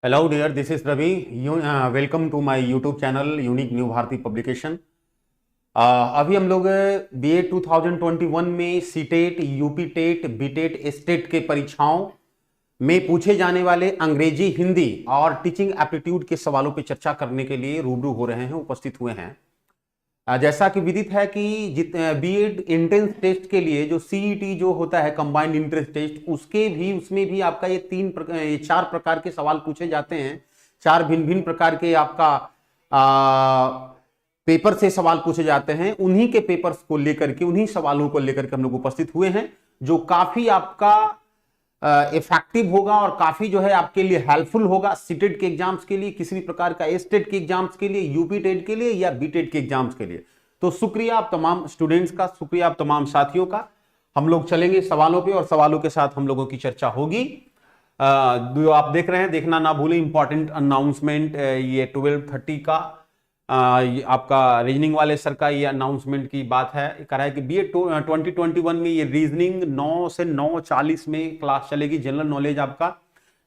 Hello dear, this is Ravi. Welcome to my YouTube channel Unique New Bharati Publication. अभी हम लोग BA 2021 में CTET, UP TET, बीटेट, state के परीक्षाओं में पूछे जाने वाले अंग्रेजी, हिंदी और टीचिंग एप्टीट्यूड के सवालों पर चर्चा करने के लिए रूबरू हो रहे हैं, उपस्थित हुए हैं। जैसा कि विदित है कि बीएड एंट्रेंस टेस्ट के लिए जो सीईटी जो होता है कंबाइंड एंट्रेंस टेस्ट, उसमें भी आपका ये चार प्रकार के सवाल पूछे जाते हैं। चार भिन्न भिन्न प्रकार के आपका पेपर से सवाल पूछे जाते हैं। उन्हीं के पेपर्स को लेकर के, उन्हीं सवालों को लेकर के हम लोग उपस्थित हुए हैं, जो काफी आपका इफेक्टिव होगा और काफी जो है आपके लिए हेल्पफुल होगा सीटेट के एग्जाम्स के लिए, किसी भी प्रकार का स्टेट के एग्जाम्स के लिए, यूपी टेट के लिए या बीटेट के एग्जाम्स के लिए। तो शुक्रिया आप तमाम स्टूडेंट्स का, शुक्रिया आप तमाम साथियों का। हम लोग चलेंगे सवालों पे और सवालों के साथ हम लोगों की चर्चा होगी। जो आप देख रहे हैं, देखना ना भूलें, इंपॉर्टेंट अनाउंसमेंट, ये 12:30 का आपका रीजनिंग वाले सर का ये अनाउंसमेंट की बात है, कह रहा है कि बीए 2021 में ये रीजनिंग 9 से 9:40 में क्लास चलेगी। जनरल नॉलेज आपका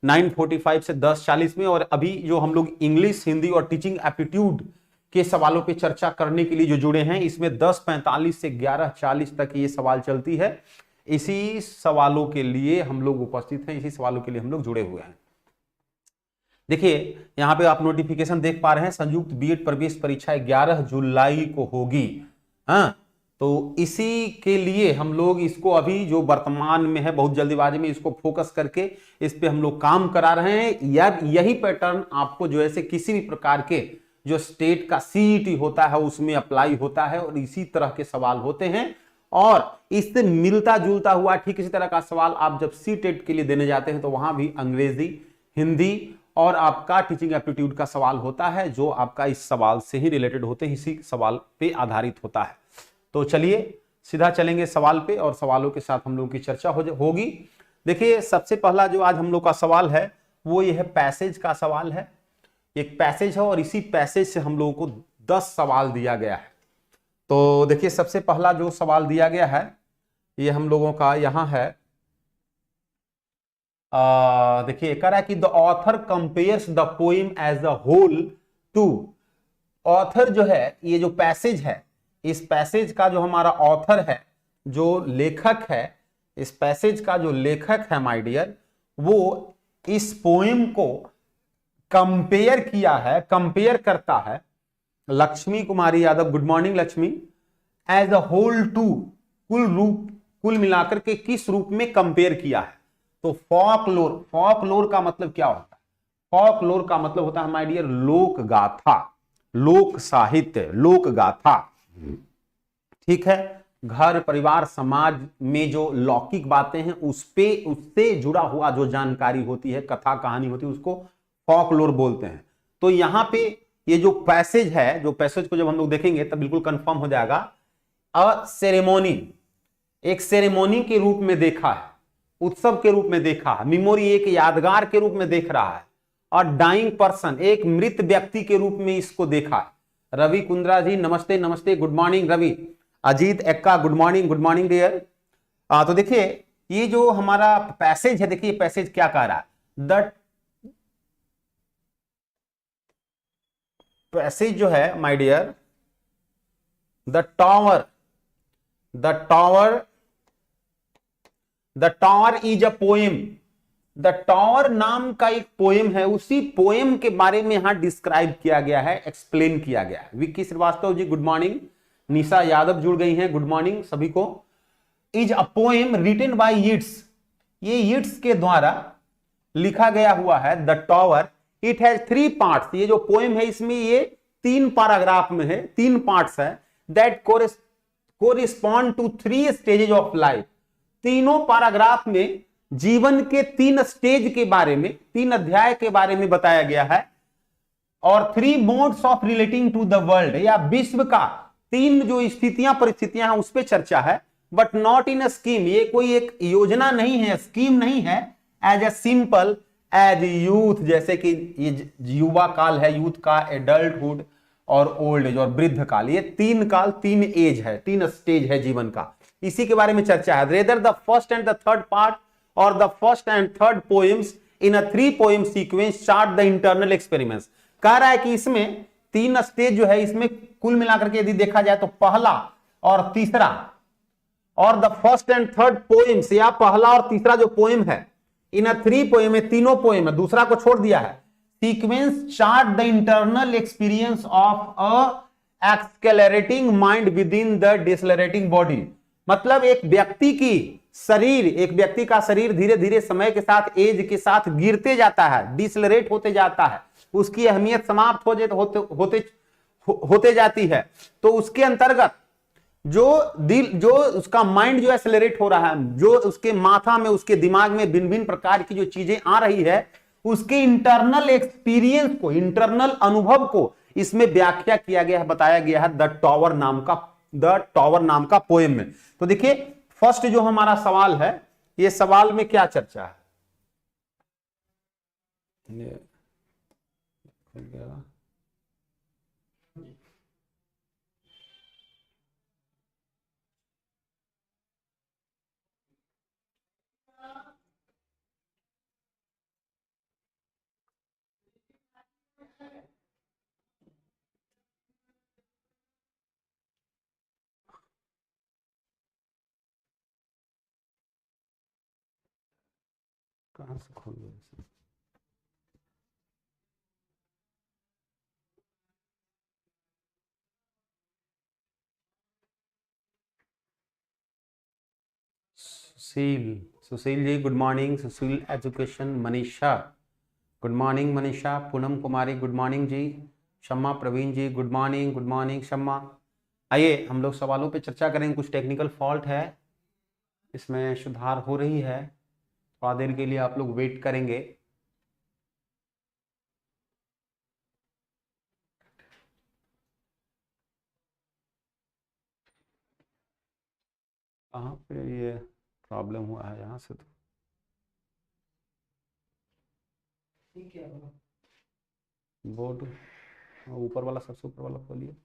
9:45 से 10:40 में। और अभी जो हम लोग इंग्लिश, हिंदी और टीचिंग एप्टीट्यूड के सवालों पे चर्चा करने के लिए जो जुड़े हैं, इसमें 10:45 से 11:40 तक ये सवाल चलती है। इसी सवालों के लिए हम लोग उपस्थित हैं, इसी सवालों के लिए हम लोग जुड़े हुए हैं। देखिए यहां पे आप नोटिफिकेशन देख पा रहे हैं, संयुक्त बीएड प्रवेश परीक्षा 11 जुलाई को होगी। हाँ, तो इसी के लिए हम लोग इसको अभी जो वर्तमान में है, बहुत जल्दीबाजी में इसको फोकस करके इस पे हम लोग काम करा रहे हैं। यही पैटर्न आपको जो है किसी भी प्रकार के जो स्टेट का सीईटी होता है उसमें अप्लाई होता है और इसी तरह के सवाल होते हैं। और इससे मिलता जुलता हुआ ठीक इसी तरह का सवाल आप जब सीटेट के लिए देने जाते हैं तो वहां भी अंग्रेजी, हिंदी और आपका टीचिंग एप्टीट्यूड का सवाल होता है, जो आपका इस सवाल से ही रिलेटेड होते हैं, इसी सवाल पे आधारित होता है। तो चलिए सीधा चलेंगे सवाल पे और सवालों के साथ हम लोगों की चर्चा होगी। देखिए सबसे पहला जो आज हम लोग का सवाल है वो ये है, पैसेज का सवाल है। एक पैसेज है और इसी पैसेज से हम लोगों को 10 सवाल दिया गया है। तो देखिए सबसे पहला जो सवाल दिया गया है ये हम लोगों का यहां है। देखिए कह रहा है कि the author compares the poem as the whole to. Author जो है, ये जो पैसेज है, इस पैसेज का जो हमारा ऑथर है, जो लेखक है, इस पैसेज का जो लेखक है माय डियर, वो इस पोएम को कंपेयर किया है, कंपेयर करता है। Lakshmi Kumari Yadav, good morning Lakshmi. As a whole to, कुल मिलाकर के किस रूप में कंपेयर किया है? तो फॉकलोर, फॉकलोर का मतलब क्या होता है? फॉकलोर का मतलब होता है माय डियर लोक गाथा, लोक साहित्य, लोक गाथा। ठीक है, घर परिवार समाज में जो लौकिक बातें हैं उससे जुड़ा हुआ जो जानकारी होती है, कथा कहानी होती है, उसको फॉकलोर बोलते हैं। तो यहां पे ये जो पैसेज है, जो पैसेज को जब हम लोग देखेंगे तब बिल्कुल कंफर्म हो जाएगा। अ सेरेमोनी, एक सेरेमोनी के रूप में देखा है, उत्सव के रूप में देखा है। मेमोरी, एक यादगार के रूप में देख रहा है। और डाइंग पर्सन, एक मृत व्यक्ति के रूप में इसको देखा है। रवि कुंद्रा जी नमस्ते, नमस्ते, good morning Ravi. Ajit Ekka, good morning dear. तो देखिए ये जो हमारा पैसेज है, देखिए पैसेज क्या कह रहा है? द पैसेज जो है my dear, the tower is a poem. The tower नाम का एक पोएम है, उसी पोएम के बारे में यहां डिस्क्राइब किया गया है, एक्सप्लेन किया गया है। Vicky Srivastava ji good morning. निशा यादव जुड़ गई हैं, गुड मॉर्निंग सभी को। Is a poem written by Yeats, ये यीट्स के द्वारा लिखा गया हुआ है। The tower, it has 3 parts. ये जो पोएम है इसमें ये 3 पैराग्राफ में है, 3 पार्ट्स है। That correspond to 3 stages of life. तीनों पैराग्राफ में जीवन के 3 स्टेज के बारे में, 3 अध्याय के बारे में बताया गया है। और 3 modes of relating to the world, या विश्व का 3 जो स्थितियां परिस्थितियां हैं उस पर चर्चा है। But not in a scheme, ये कोई एक योजना नहीं है, स्कीम नहीं है। As a simple as youth, जैसे कि ये युवा काल है, यूथ का, एडल्टहुड और ओल्ड एज और वृद्ध काल। ये 3 काल, 3 एज है, 3 स्टेज है जीवन का, इसी के बारे में चर्चा है। Rather the first and the third part और the first and third poems in a 3 poem sequence chart the internal experiments. कह रहा है कि इसमें 3 स्टेज जो है, इसमें कुल मिलाकर के यदि देखा जाए तो पहला और तीसरा और the first and third poems, या पहला और तीसरा जो पोएम है इन अ 3 पोएम है, तीनों पोएम है, दूसरा को छोड़ दिया है। Sequence chart the internal experience of a accelerating mind with in the decelerating body. मतलब एक व्यक्ति का शरीर धीरे धीरे समय के साथ, एज के साथ गिरते जाता है, डिसलरेट होते जाता है, उसकी अहमियत समाप्त होते जाती है। तो उसके अंतर्गत जो उसका माइंड जो एक्सेलरेट हो रहा है, जो उसके माथा में, उसके दिमाग में भिन्न भिन्न प्रकार की जो चीजें आ रही है, उसके इंटरनल एक्सपीरियंस को, इंटरनल अनुभव को इसमें व्याख्या किया गया है, बताया गया है द टॉवर नाम का पोएम में। तो देखिए फर्स्ट जो हमारा सवाल है, ये सवाल में क्या चर्चा है? कहां से खोल गया? Sushil ji good morning. Sushil education. Manisha good morning. Manisha. Poonam Kumari good morning ji. Shamma Praveen ji good morning. Good morning Shamma. आइए हम लोग सवालों पे चर्चा करेंगे। कुछ टेक्निकल फॉल्ट है, इसमें सुधार हो रही है, थोड़ा देर के लिए आप लोग वेट करेंगे। कहाँ पे ये प्रॉब्लम हुआ है? यहाँ से तो ठीक है। बोर्ड ऊपर वाला, सबसे ऊपर वाला खोलिए।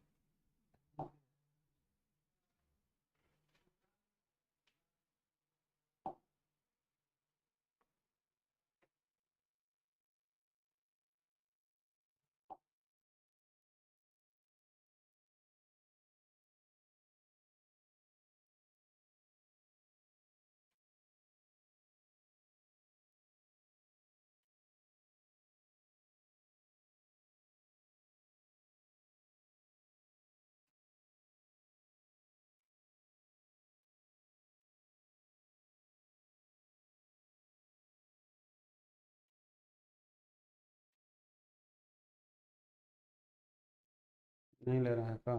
नहीं ले रहा है क्या?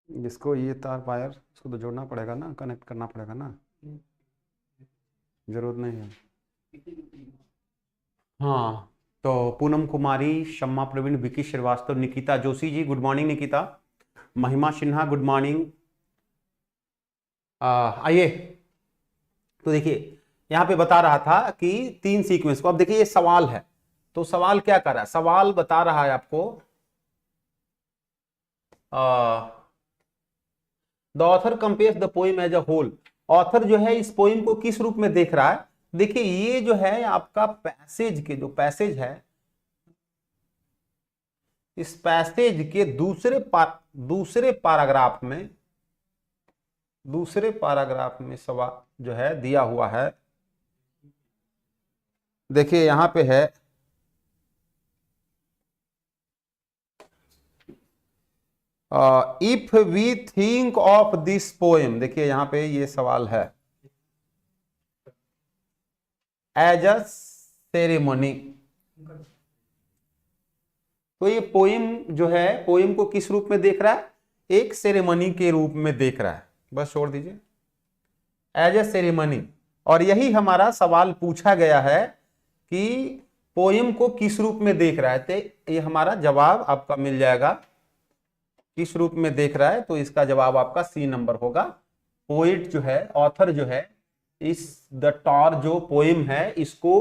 इसको ये तार वायर इसको तो जोड़ना पड़ेगा ना, कनेक्ट करना पड़ेगा ना। जरूरत नहीं है। हाँ, तो पूनम कुमारी, शम्मा प्रवीण, विकी श्रीवास्तव, निकिता जोशी जी गुड मॉर्निंग। निकिता। महिमा सिन्हा गुड मॉर्निंग। आइए, तो देखिए यहां पे बता रहा था कि 3 सीक्वेंस को। अब देखिए ये सवाल है, तो सवाल क्या कर रहा है? सवाल बता रहा है आपको the author compares the poem as a whole. Author जो है इस पोएम को किस रूप में देख रहा है? देखिए ये जो है आपका पैसेज के, जो पैसेज है, इस पैसेज के दूसरे पैराग्राफ में सवाल जो है दिया हुआ है। देखिए यहां पे है if we think of this poem. देखिए यहां पे ये सवाल है एज अ सेरेमनी। तो ये पोएम जो है, पोएम को किस रूप में देख रहा है? एक सेरेमनी के रूप में देख रहा है। बस छोड़ दीजिए, एज ए सेरेमनी। और यही हमारा सवाल पूछा गया है कि पोएम को किस रूप में देख रहा है। तो ये हमारा जवाब आपका मिल जाएगा, किस रूप में देख रहा है। तो इसका जवाब आपका सी नंबर होगा। पोइट जो है, ऑथर जो है, इस द टॉर जो पोएम है इसको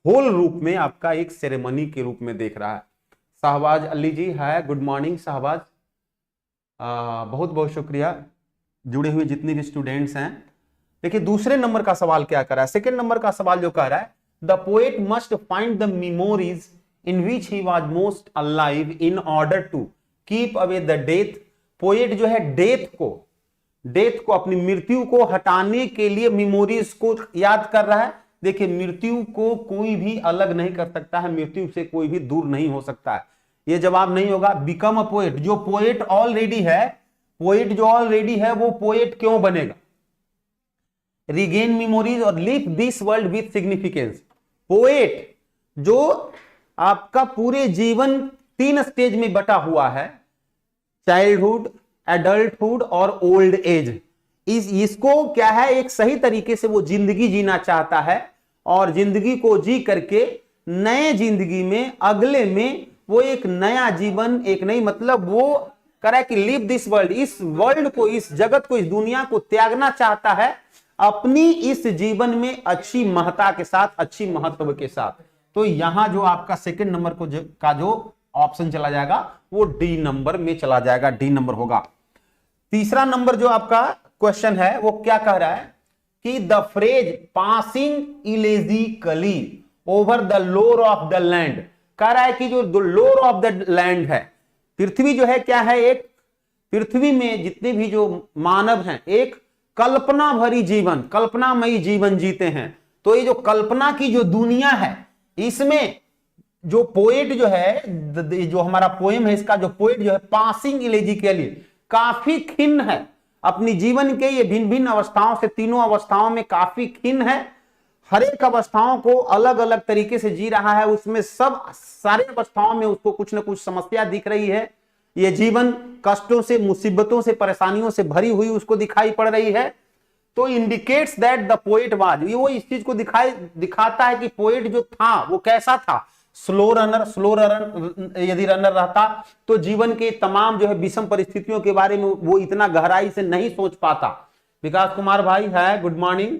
होल रूप में आपका एक सेरेमनी के रूप में देख रहा है। शहबाज अली जी है, गुड मॉर्निंग शहबाज, बहुत बहुत शुक्रिया जुड़े हुए जितने भी स्टूडेंट्स हैं। देखिए दूसरे नंबर का सवाल क्या कर रहा है, सेकंड नंबर का सवाल जो कह रहा है the poet must find the memories in which he was most alive in order to keep away the death. Poet जो है डेथ को अपनी मृत्यु को हटाने के लिए मेमोरीज को याद कर रहा है। देखिए मृत्यु को कोई भी अलग नहीं कर सकता है, मृत्यु से कोई भी दूर नहीं हो सकता है, ये जवाब नहीं होगा। बिकम अ पोएट, जो पोएट ऑलरेडी है वो पोएट क्यों बनेगा। रिगेन मेमोरीज और live this world with significance. Poet जो आपका पूरे जीवन 3 स्टेज में बटा हुआ है, चाइल्डहुड, एडल्टहुड और ओल्ड एज, इसको क्या है एक सही तरीके से वो जिंदगी जीना चाहता है और जिंदगी को जी करके नए जिंदगी में अगले में वो एक नया जीवन, एक नई मतलब वो करे कि लिव दिस वर्ल्ड, इस वर्ल्ड को, इस जगत को, इस दुनिया को त्यागना चाहता है अपनी इस जीवन में अच्छी महत्ता के साथ, अच्छी महत्व के साथ। तो यहां जो आपका सेकंड नंबर का जो ऑप्शन चला जाएगा वो डी नंबर में चला जाएगा, डी नंबर होगा। तीसरा नंबर जो आपका क्वेश्चन है वो क्या कह रहा है कि the phrase passing elegiacally over the lore of the land, कह रहा है कि जो लोर ऑफ द लैंड है, पृथ्वी जो है क्या है, एक पृथ्वी में जितने भी जो मानव हैं एक कल्पना भरी जीवन, कल्पनामयी जीवन जीते हैं। तो ये जो कल्पना की जो दुनिया है इसमें जो पोएट जो है, जो हमारा पोएम है, इसका जो पोएट जो है पासिंग इलेजी के लिए काफी खिन्न है अपनी जीवन के ये भिन्न भिन्न अवस्थाओं से, तीनों अवस्थाओं में काफी खिन्न है, हर एक अवस्थाओं को अलग अलग तरीके से जी रहा है, उसमें सब सारे अवस्थाओं में उसको कुछ ना कुछ समस्या दिख रही है, ये जीवन कष्टों से, मुसीबतों से, परेशानियों से भरी हुई उसको दिखाई पड़ रही है। तो indicates that the poet was, ये वो इस चीज को दिखाता है कि पोएट जो था वो कैसा था, स्लो रनर यदि रनर रहता तो जीवन के तमाम जो है विषम परिस्थितियों के बारे में वो इतना गहराई से नहीं सोच पाता। विकास कुमार भाई है, गुड मॉर्निंग,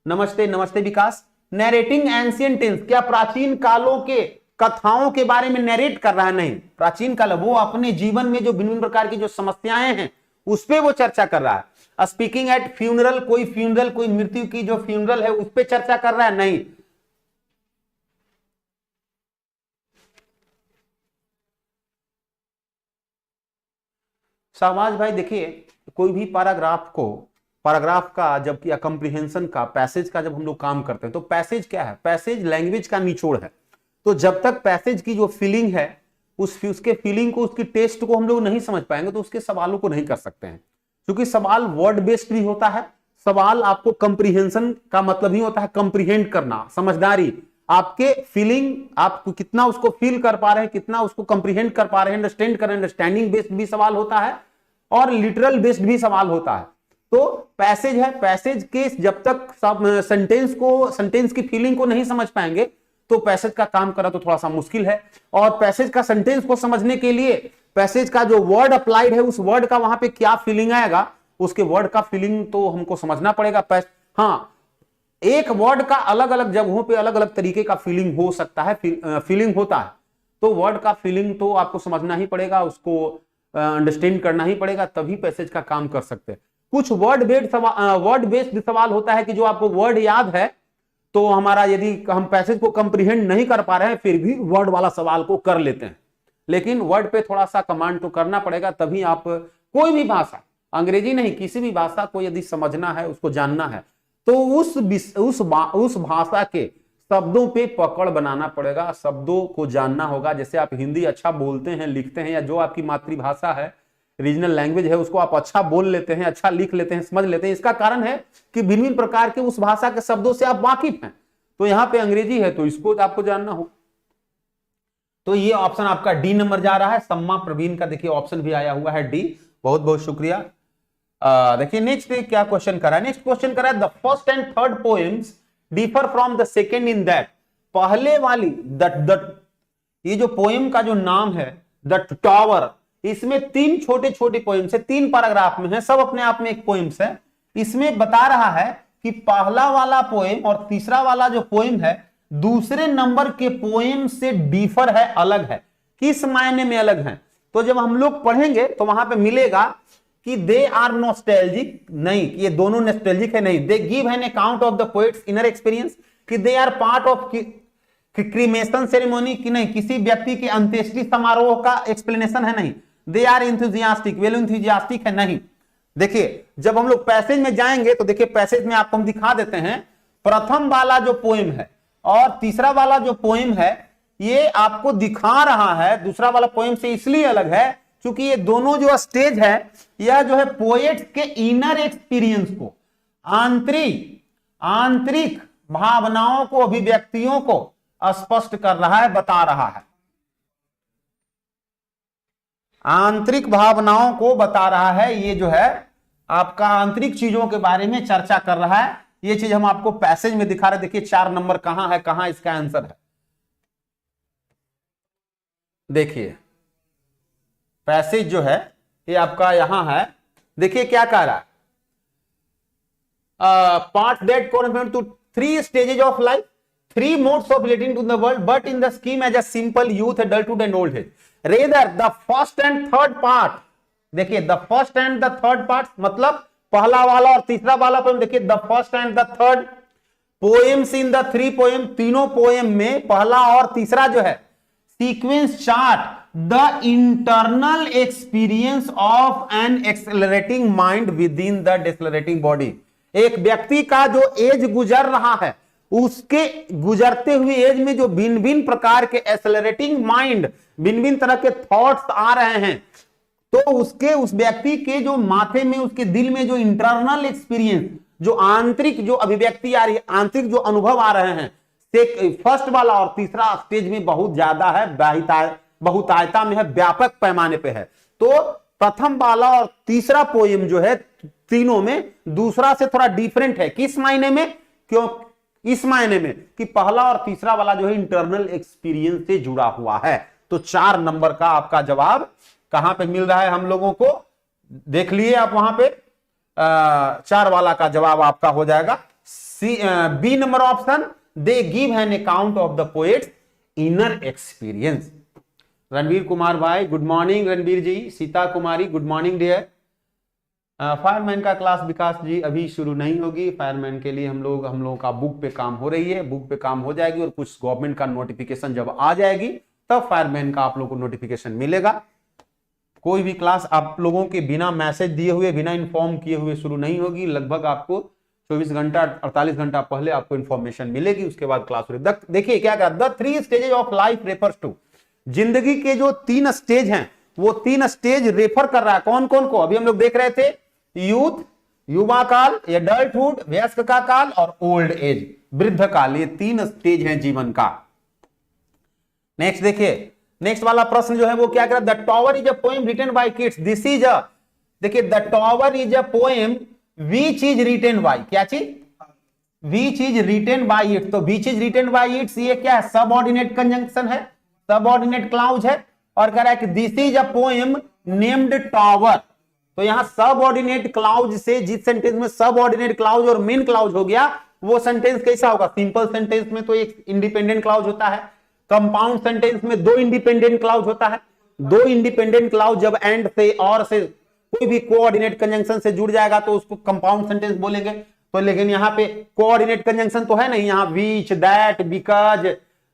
नमस्ते नमस्ते विकास। नैरेटिंग एंशिएंट टेंस, क्या प्राचीन कालों के कथाओं के बारे में नैरेट कर रहा है, नहीं, प्राचीन काल वो अपने जीवन में जो भिन्न प्रकार की जो समस्याएं हैं उस पर वो चर्चा कर रहा है। स्पीकिंग एट फ्यूनरल, कोई मृत्यु की जो फ्यूनरल है उस पर चर्चा कर रहा है, नहीं। शाहबाज भाई देखिए कोई भी पैराग्राफ का जब कंप्रीहेंशन का, पैसेज का जब हम लोग काम करते हैं तो पैसेज क्या है, पैसेज लैंग्वेज का निचोड़ है। तो जब तक पैसेज की जो फीलिंग है उसके फीलिंग को, उसकी टेस्ट को हम लोग नहीं समझ पाएंगे तो उसके सवालों को नहीं कर सकते हैं, क्योंकि सवाल वर्ड बेस्ड भी होता है। सवाल आपको कंप्रीहेंशन का मतलब ही होता है कंप्रीहेंड करना, समझदारी, आपके फीलिंग, आप कितना उसको फील कर पा रहे हैं, कितना उसको कंप्रीहेंड कर पा रहे हैं, अंडरस्टैंड कर, अंडरस्टैंडिंग बेस्ड भी सवाल होता है और लिटरल बेस्ड भी सवाल होता है। तो पैसेज है, पैसेज के जब तक सेंटेंस की फीलिंग को नहीं समझ पाएंगे तो पैसेज का काम करना तो थोड़ा सा मुश्किल है। और पैसेज का सेंटेंस को समझने के लिए पैसेज का जो वर्ड अप्लाइड है उस वर्ड का वहां पे क्या फीलिंग आएगा, उसके वर्ड का फीलिंग तो हमको समझना पड़ेगा। हाँ, एक वर्ड का अलग अलग जगहों पे अलग अलग तरीके का फीलिंग हो सकता है, फीलिंग होता है, तो वर्ड का फीलिंग तो आपको समझना ही पड़ेगा, उसको अंडरस्टैंड करना ही पड़ेगा, तभी पैसेज का काम कर सकते हैं। कुछ वर्ड बेस्ड सवाल होता है कि जो आपको वर्ड याद है तो हमारा, यदि हम पैसेज को कंप्रीहेंड नहीं कर पा रहे हैं फिर भी वर्ड वाला सवाल को कर लेते हैं, लेकिन वर्ड पे थोड़ा सा कमांड तो करना पड़ेगा, तभी आप कोई भी भाषा, अंग्रेजी नहीं किसी भी भाषा को यदि समझना है, उसको जानना है तो उस भाषा के शब्दों पे पकड़ बनाना पड़ेगा, शब्दों को जानना होगा। जैसे आप हिंदी अच्छा बोलते हैं, लिखते हैं, या जो आपकी मातृभाषा है, रीजनल लैंग्वेज है, उसको आप अच्छा बोल लेते हैं, अच्छा लिख लेते हैं, समझ लेते हैं, इसका कारण है कि भिन्न भिन्न प्रकार के उस भाषा के शब्दों से आप वाकिफ हैं। तो यहाँ पे अंग्रेजी है तो इसको आपको जानना हो। तो ये ऑप्शन आपका डी नंबर जा रहा है। सम्मा प्रवीण का देखिए ऑप्शन भी आया हुआ है डी, बहुत बहुत शुक्रिया। देखिए नेक्स्ट क्या क्वेश्चन करा है, नेक्स्ट क्वेश्चन करा है the first and third poems differ from the second in that, पहले वाली ये जो पोएम का जो नाम है द टावर, इसमें 3 छोटे छोटे पोएम्स है, 3 पैराग्राफ में है, सब अपने आप में एक पोएम्स है। इसमें बता रहा है कि पहला वाला पोएम और तीसरा वाला जो पोएम है दूसरे नंबर के पोएम से डिफर है, अलग है। किस मायने में अलग है? तो जब हम लोग पढ़ेंगे तो वहां पे मिलेगा कि दे आर नॉस्टैल्जिक, नहीं कि ये दोनों नॉस्टैल्जिक है, नहीं। They give an account of the poet's inner experience, कि they are part of cremation ceremony, कि नहीं किसी व्यक्ति के अंत्येष्टि समारोह का एक्सप्लेनेशन है, नहीं। They are enthusiastic, well enthusiastic है, नहीं। देखिए जब हम लोग पैसेज में जाएंगे तो देखिए पैसेज में आपको हम दिखा देते हैं, प्रथम वाला जो पोएम है और तीसरा वाला जो पोएम है ये आपको दिखा रहा है दूसरा वाला पोएम से इसलिए अलग है क्योंकि ये दोनों जो स्टेज है यह जो है पोएट्स के इनर एक्सपीरियंस को, आंतरिक भावनाओं को, अभिव्यक्तियों को स्पष्ट कर रहा है, बता रहा है। आंतरिक भावनाओं को बता रहा है, ये जो है आपका आंतरिक चीजों के बारे में चर्चा कर रहा है। ये चीज हम आपको पैसेज में दिखा रहे हैं। देखिए 4 नंबर कहां है, कहां इसका आंसर है। देखिए पैसेज जो है ये आपका यहां है। देखिए क्या कह रहा है, part that correspond to 3 stages of life, 3 modes of relating to the world, but in the scheme as a simple youth, adulthood and old age. Rather, the first and third part, देखिए the first and the third part मतलब पहला वाला और तीसरा वाला poem. देखिए the first and the third poems in the 3 poem, तीनों poem में पहला और तीसरा जो है sequence chart the internal experience of an accelerating mind with in the decelerating body. एक व्यक्ति का जो एज गुजर रहा है उसके गुजरते हुए एज में जो भिन्न भिन्न प्रकार के एक्सेलरेटिंग माइंड, भिन्न भिन्न तरह के थॉट्स आ रहे हैं, तो उसके उस व्यक्ति के जो माथे में, उसके दिल में जो इंटरनल एक्सपीरियंस, जो आंतरिक जो अभिव्यक्ति आ रही है, आंतरिक जो अनुभव आ रहे हैं, फर्स्ट वाला और तीसरा स्टेज में बहुत ज्यादा है, बहुतायता में है, व्यापक पैमाने पे है। तो प्रथम वाला और तीसरा पोएम जो है तीनों में दूसरा से थोड़ा डिफरेंट है। किस मायने में? क्यों? इस मायने में कि पहला और तीसरा वाला जो है इंटरनल एक्सपीरियंस से जुड़ा हुआ है। तो 4 नंबर का आपका जवाब कहां पे मिल रहा है हम लोगों को, देख लिए आप वहां पे। 4 वाला का जवाब आपका हो जाएगा B number option, they give an account of the poet's inner experience. Ranveer Kumar भाई good morning, Ranveer ji. Sita Kumari good morning dear. Fireman का क्लास विकास जी अभी शुरू नहीं होगी। फायरमैन के लिए हम लोगों का बुक पे काम हो रही है, बुक पे काम हो जाएगी और कुछ गवर्नमेंट का नोटिफिकेशन जब आ जाएगी तब फायरमैन का आप लोगों को नोटिफिकेशन मिलेगा। कोई भी क्लास आप लोगों के बिना मैसेज दिए हुए, बिना इन्फॉर्म किए हुए शुरू नहीं होगी। लगभग आपको 24 घंटा 48 घंटा पहले आपको इन्फॉर्मेशन मिलेगी, उसके बाद क्लास हो रही। देखिए क्या कहा, the 3 stages of life refers to, जिंदगी के जो 3 स्टेज हैं वो 3 स्टेज रेफर कर रहा है। कौन कौन को? अभी हम लोग देख रहे थे, यूथ, युवा काल, एडल्टहुड, वयस्क का काल और ओल्ड एज, वृद्ध काल। ये 3 स्टेज हैं जीवन का। नेक्स्ट देखिए, नेक्स्ट वाला प्रश्न जो है वो क्या कर रहा है, the tower is a poem written by kids, this is a, देखिए the tower is a poem which is written by, क्या चीज? Which is written by it. तो which is written by its ये क्या है? सबऑर्डिनेट कंजंक्शन है, subordinate clause है, और कह रहा है कि this is a poem named tower. तो यहां सबऑर्डिनेट क्लाउज से, जिस सेंटेंस में सबऑर्डिनेट क्लाउज और मेन क्लाउज हो गया, वो सेंटेंस कैसा होगा? सिंपल सेंटेंस में तो एक इंडिपेंडेंट क्लाउज होता है, कंपाउंड सेंटेंस में 2 इंडिपेंडेंट क्लाउज होता है। 2 इंडिपेंडेंट क्लाउज जब एंड से और से कोई भी कोऑर्डिनेट कंजंक्शन से जुड़ जाएगा तो उसको कंपाउंड सेंटेंस बोलेंगे। तो लेकिन यहाँ पे कोऑर्डिनेट कंजंक्शन तो है नहीं, यहाँ विच, दैट, बिकॉज,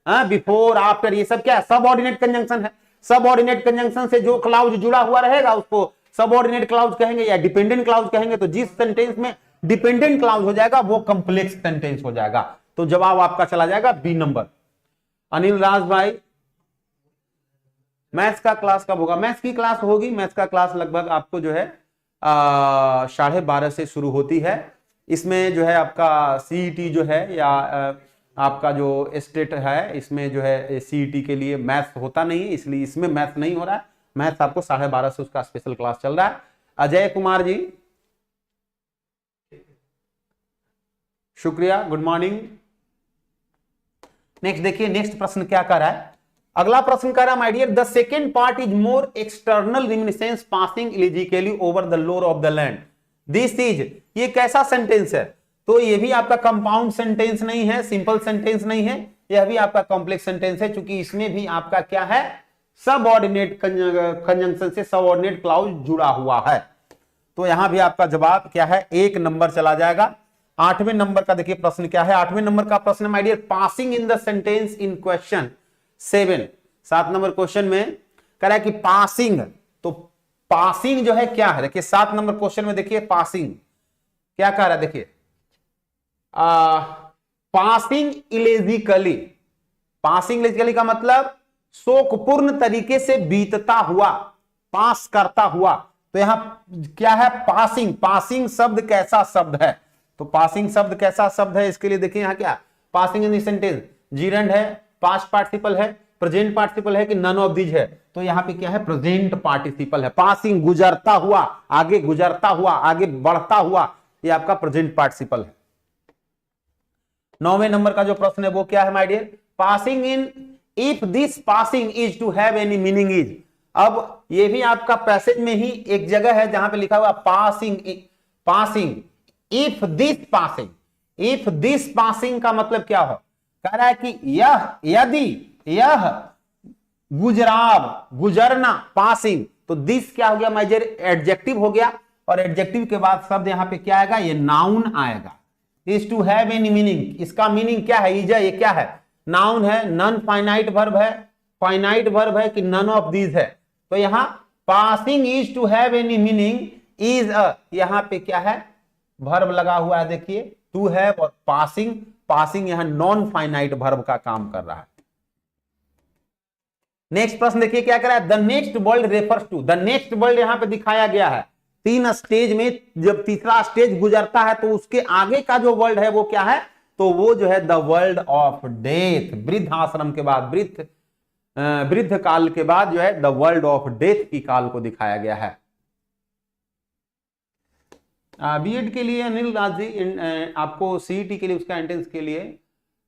बिफोर, आफ्टर, ये सब क्या है? सबऑर्डिनेट कंजंक्शन है। सबऑर्डिनेट कंजंक्शन से जो क्लाउज जुड़ा हुआ रहेगा उसको सबऑर्डिनेट क्लाउज कहेंगे या डिपेंडेंट क्लाउज कहेंगे। तो जिस सेंटेंस में डिपेंडेंट क्लाउज हो जाएगा वो कंप्लेक्स सेंटेंस हो जाएगा। तो जवाब आपका चला जाएगा बी नंबर। अनिल राज भाई, मैथ्स का क्लास कब होगा? मैथ्स की क्लास होगी, मैथ्स का क्लास लगभग आपको जो है 12:30 से शुरू होती है। इसमें जो है आपका सीईटी जो है या आपका जो स्टेट है, इसमें जो है सीईटी के लिए मैथ्स होता नहीं है, इसलिए इसमें मैथ्स नहीं हो रहा है। मैथ्स आपको 12:30 से उसका स्पेशल क्लास चल रहा है। अजय कुमार जी शुक्रिया, गुड मॉर्निंग। नेक्स्ट देखिए, नेक्स्ट प्रश्न क्या कर रहा है, अगला प्रश्न कह रहा है, my dear the second part is more external reminiscence passing elegiacally over the lore of the land, this is, ये कैसा सेंटेंस है? तो ये भी आपका कंपाउंड सेंटेंस नहीं है, सिंपल सेंटेंस नहीं है, यह भी आपका कॉम्प्लेक्स सेंटेंस है, क्योंकि इसमें भी आपका क्या है, सबऑर्डिनेट कंजंक्शन से सबऑर्डिनेट क्लाउज जुड़ा हुआ है। तो यहां भी आपका जवाब क्या है, 1 नंबर चला जाएगा। 8वें नंबर का देखिए प्रश्न क्या है। 8वें नंबर का प्रश्न my dear, passing in the sentence in question 7। 7 number question में कह रहा है कि पासिंग, तो पासिंग जो है क्या है, देखिए 7 नंबर क्वेश्चन में देखिए पासिंग क्या कह रहा है, देखिए पासिंग इलेजिकली, पासिंग इलेजिकली का मतलब शोकपूर्ण तरीके से बीतता हुआ, पास करता हुआ। तो यहां क्या है, पासिंग, पासिंग शब्द कैसा शब्द है, तो पासिंग शब्द कैसा शब्द है, इसके लिए देखिए यहां क्या, पासिंग इन द सेंटेंस जीरेंड है, पास्ट पार्टिसिपल है, प्रेजेंट पार्टिसिपल है कि नन ऑफ दीज है, तो यहां पे क्या है, प्रेजेंट पार्टिसिपल है। पासिंग गुजरता हुआ, आगे गुजरता हुआ, आगे बढ़ता हुआ, ये आपका प्रेजेंट पार्टिसिपल है। 9वें नंबर का जो प्रश्न है वो क्या है my dear, passing in, if this passing is to have any meaning is. अब ये भी आपका पैसेज में ही एक जगह है जहां पे लिखा हुआ passing, passing if this passing, if this passing का मतलब क्या हो, कह रहा है कि यह, यदि यह गुजराव, गुजरना, पासिंग, तो दिस क्या हो गया माय डियर, एडजेक्टिव हो गया, और एडजेक्टिव के बाद शब्द यहां पे क्या आएगा, ये नाउन आएगा। Is to have any meaning, इसका मीनिंग क्या है, इज, ये क्या है, नाउन है, नन फाइनाइट वर्ब है, फाइनाइट वर्ब है कि नन ऑफ दीज है। तो यहां passing is to have any meaning is a, यहां पे क्या है, वर्ब लगा हुआ है, देखिए टू हैव और पासिंग, पासिंग यहां नॉन फाइनाइट वर्ब का काम कर रहा है। नेक्स्ट प्रश्न देखिए क्या कर रहा है, the next world refers to, the next world यहां पे दिखाया गया है 3 स्टेज में, जब तीसरा स्टेज गुजरता है तो उसके आगे का जो वर्ल्ड है वो क्या है, तो वो जो है द वर्ल्ड ऑफ डेथ, वृद्ध आश्रम के बाद, वृद्ध काल के बाद जो है द वर्ल्ड ऑफ डेथ की काल को दिखाया गया है। बीएड के लिए अनिल राज जी, आपको सीईटी के लिए, उसका एंट्रेंस के लिए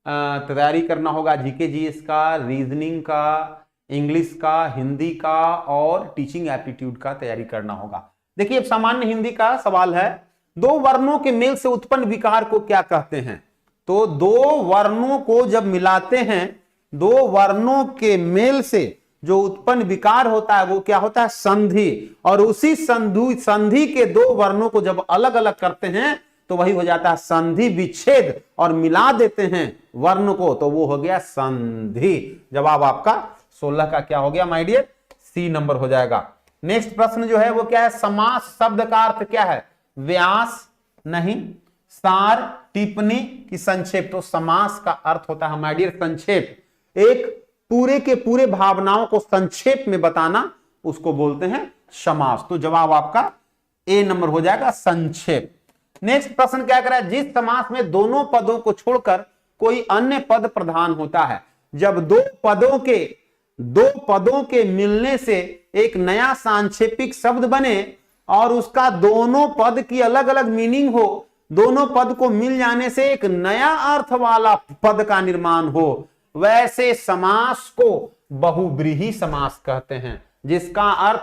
तैयारी करना होगा, जीके जीएस का, रीजनिंग का, इंग्लिश का, हिंदी का और टीचिंग एप्टीट्यूड का तैयारी करना होगा। देखिए अब सामान्य हिंदी का सवाल है, 2 वर्णों के मेल से उत्पन्न विकार को क्या कहते हैं, तो 2 वर्णों को जब मिलाते हैं, 2 वर्णों के मेल से जो उत्पन्न विकार होता है वो क्या होता है, संधि, और उसी संधि के 2 वर्णों को जब अलग अलग करते हैं तो वही हो जाता है संधि विच्छेद, और मिला देते हैं वर्ण को तो वो हो गया संधि। जवाब आपका 16 का क्या हो गया माय डियर, सी नंबर हो जाएगा। नेक्स्ट प्रश्न जो है वो क्या है, समास शब्द का अर्थ क्या है, व्यास नहीं, सार, टिप्पणी की संक्षेप, तो समास का अर्थ होता है माय डियर संक्षेप, एक पूरे के पूरे भावनाओं को संक्षेप में बताना, उसको बोलते हैं समास। तो जवाब आपका ए नंबर हो जाएगा, संक्षेप। नेक्स्ट प्रश्न क्या कर रहा है, जिस समास में दोनों पदों को छोड़कर कोई अन्य पद प्रधान होता है, जब 2 पदों के मिलने से एक नया सांक्षेपिक शब्द बने और उसका दोनों पद की अलग अलग मीनिंग हो, दोनों पद को मिल जाने से एक नया अर्थ वाला पद का निर्माण हो, वैसे समास को बहुब्रीहि समास कहते हैं। जिसका अर्थ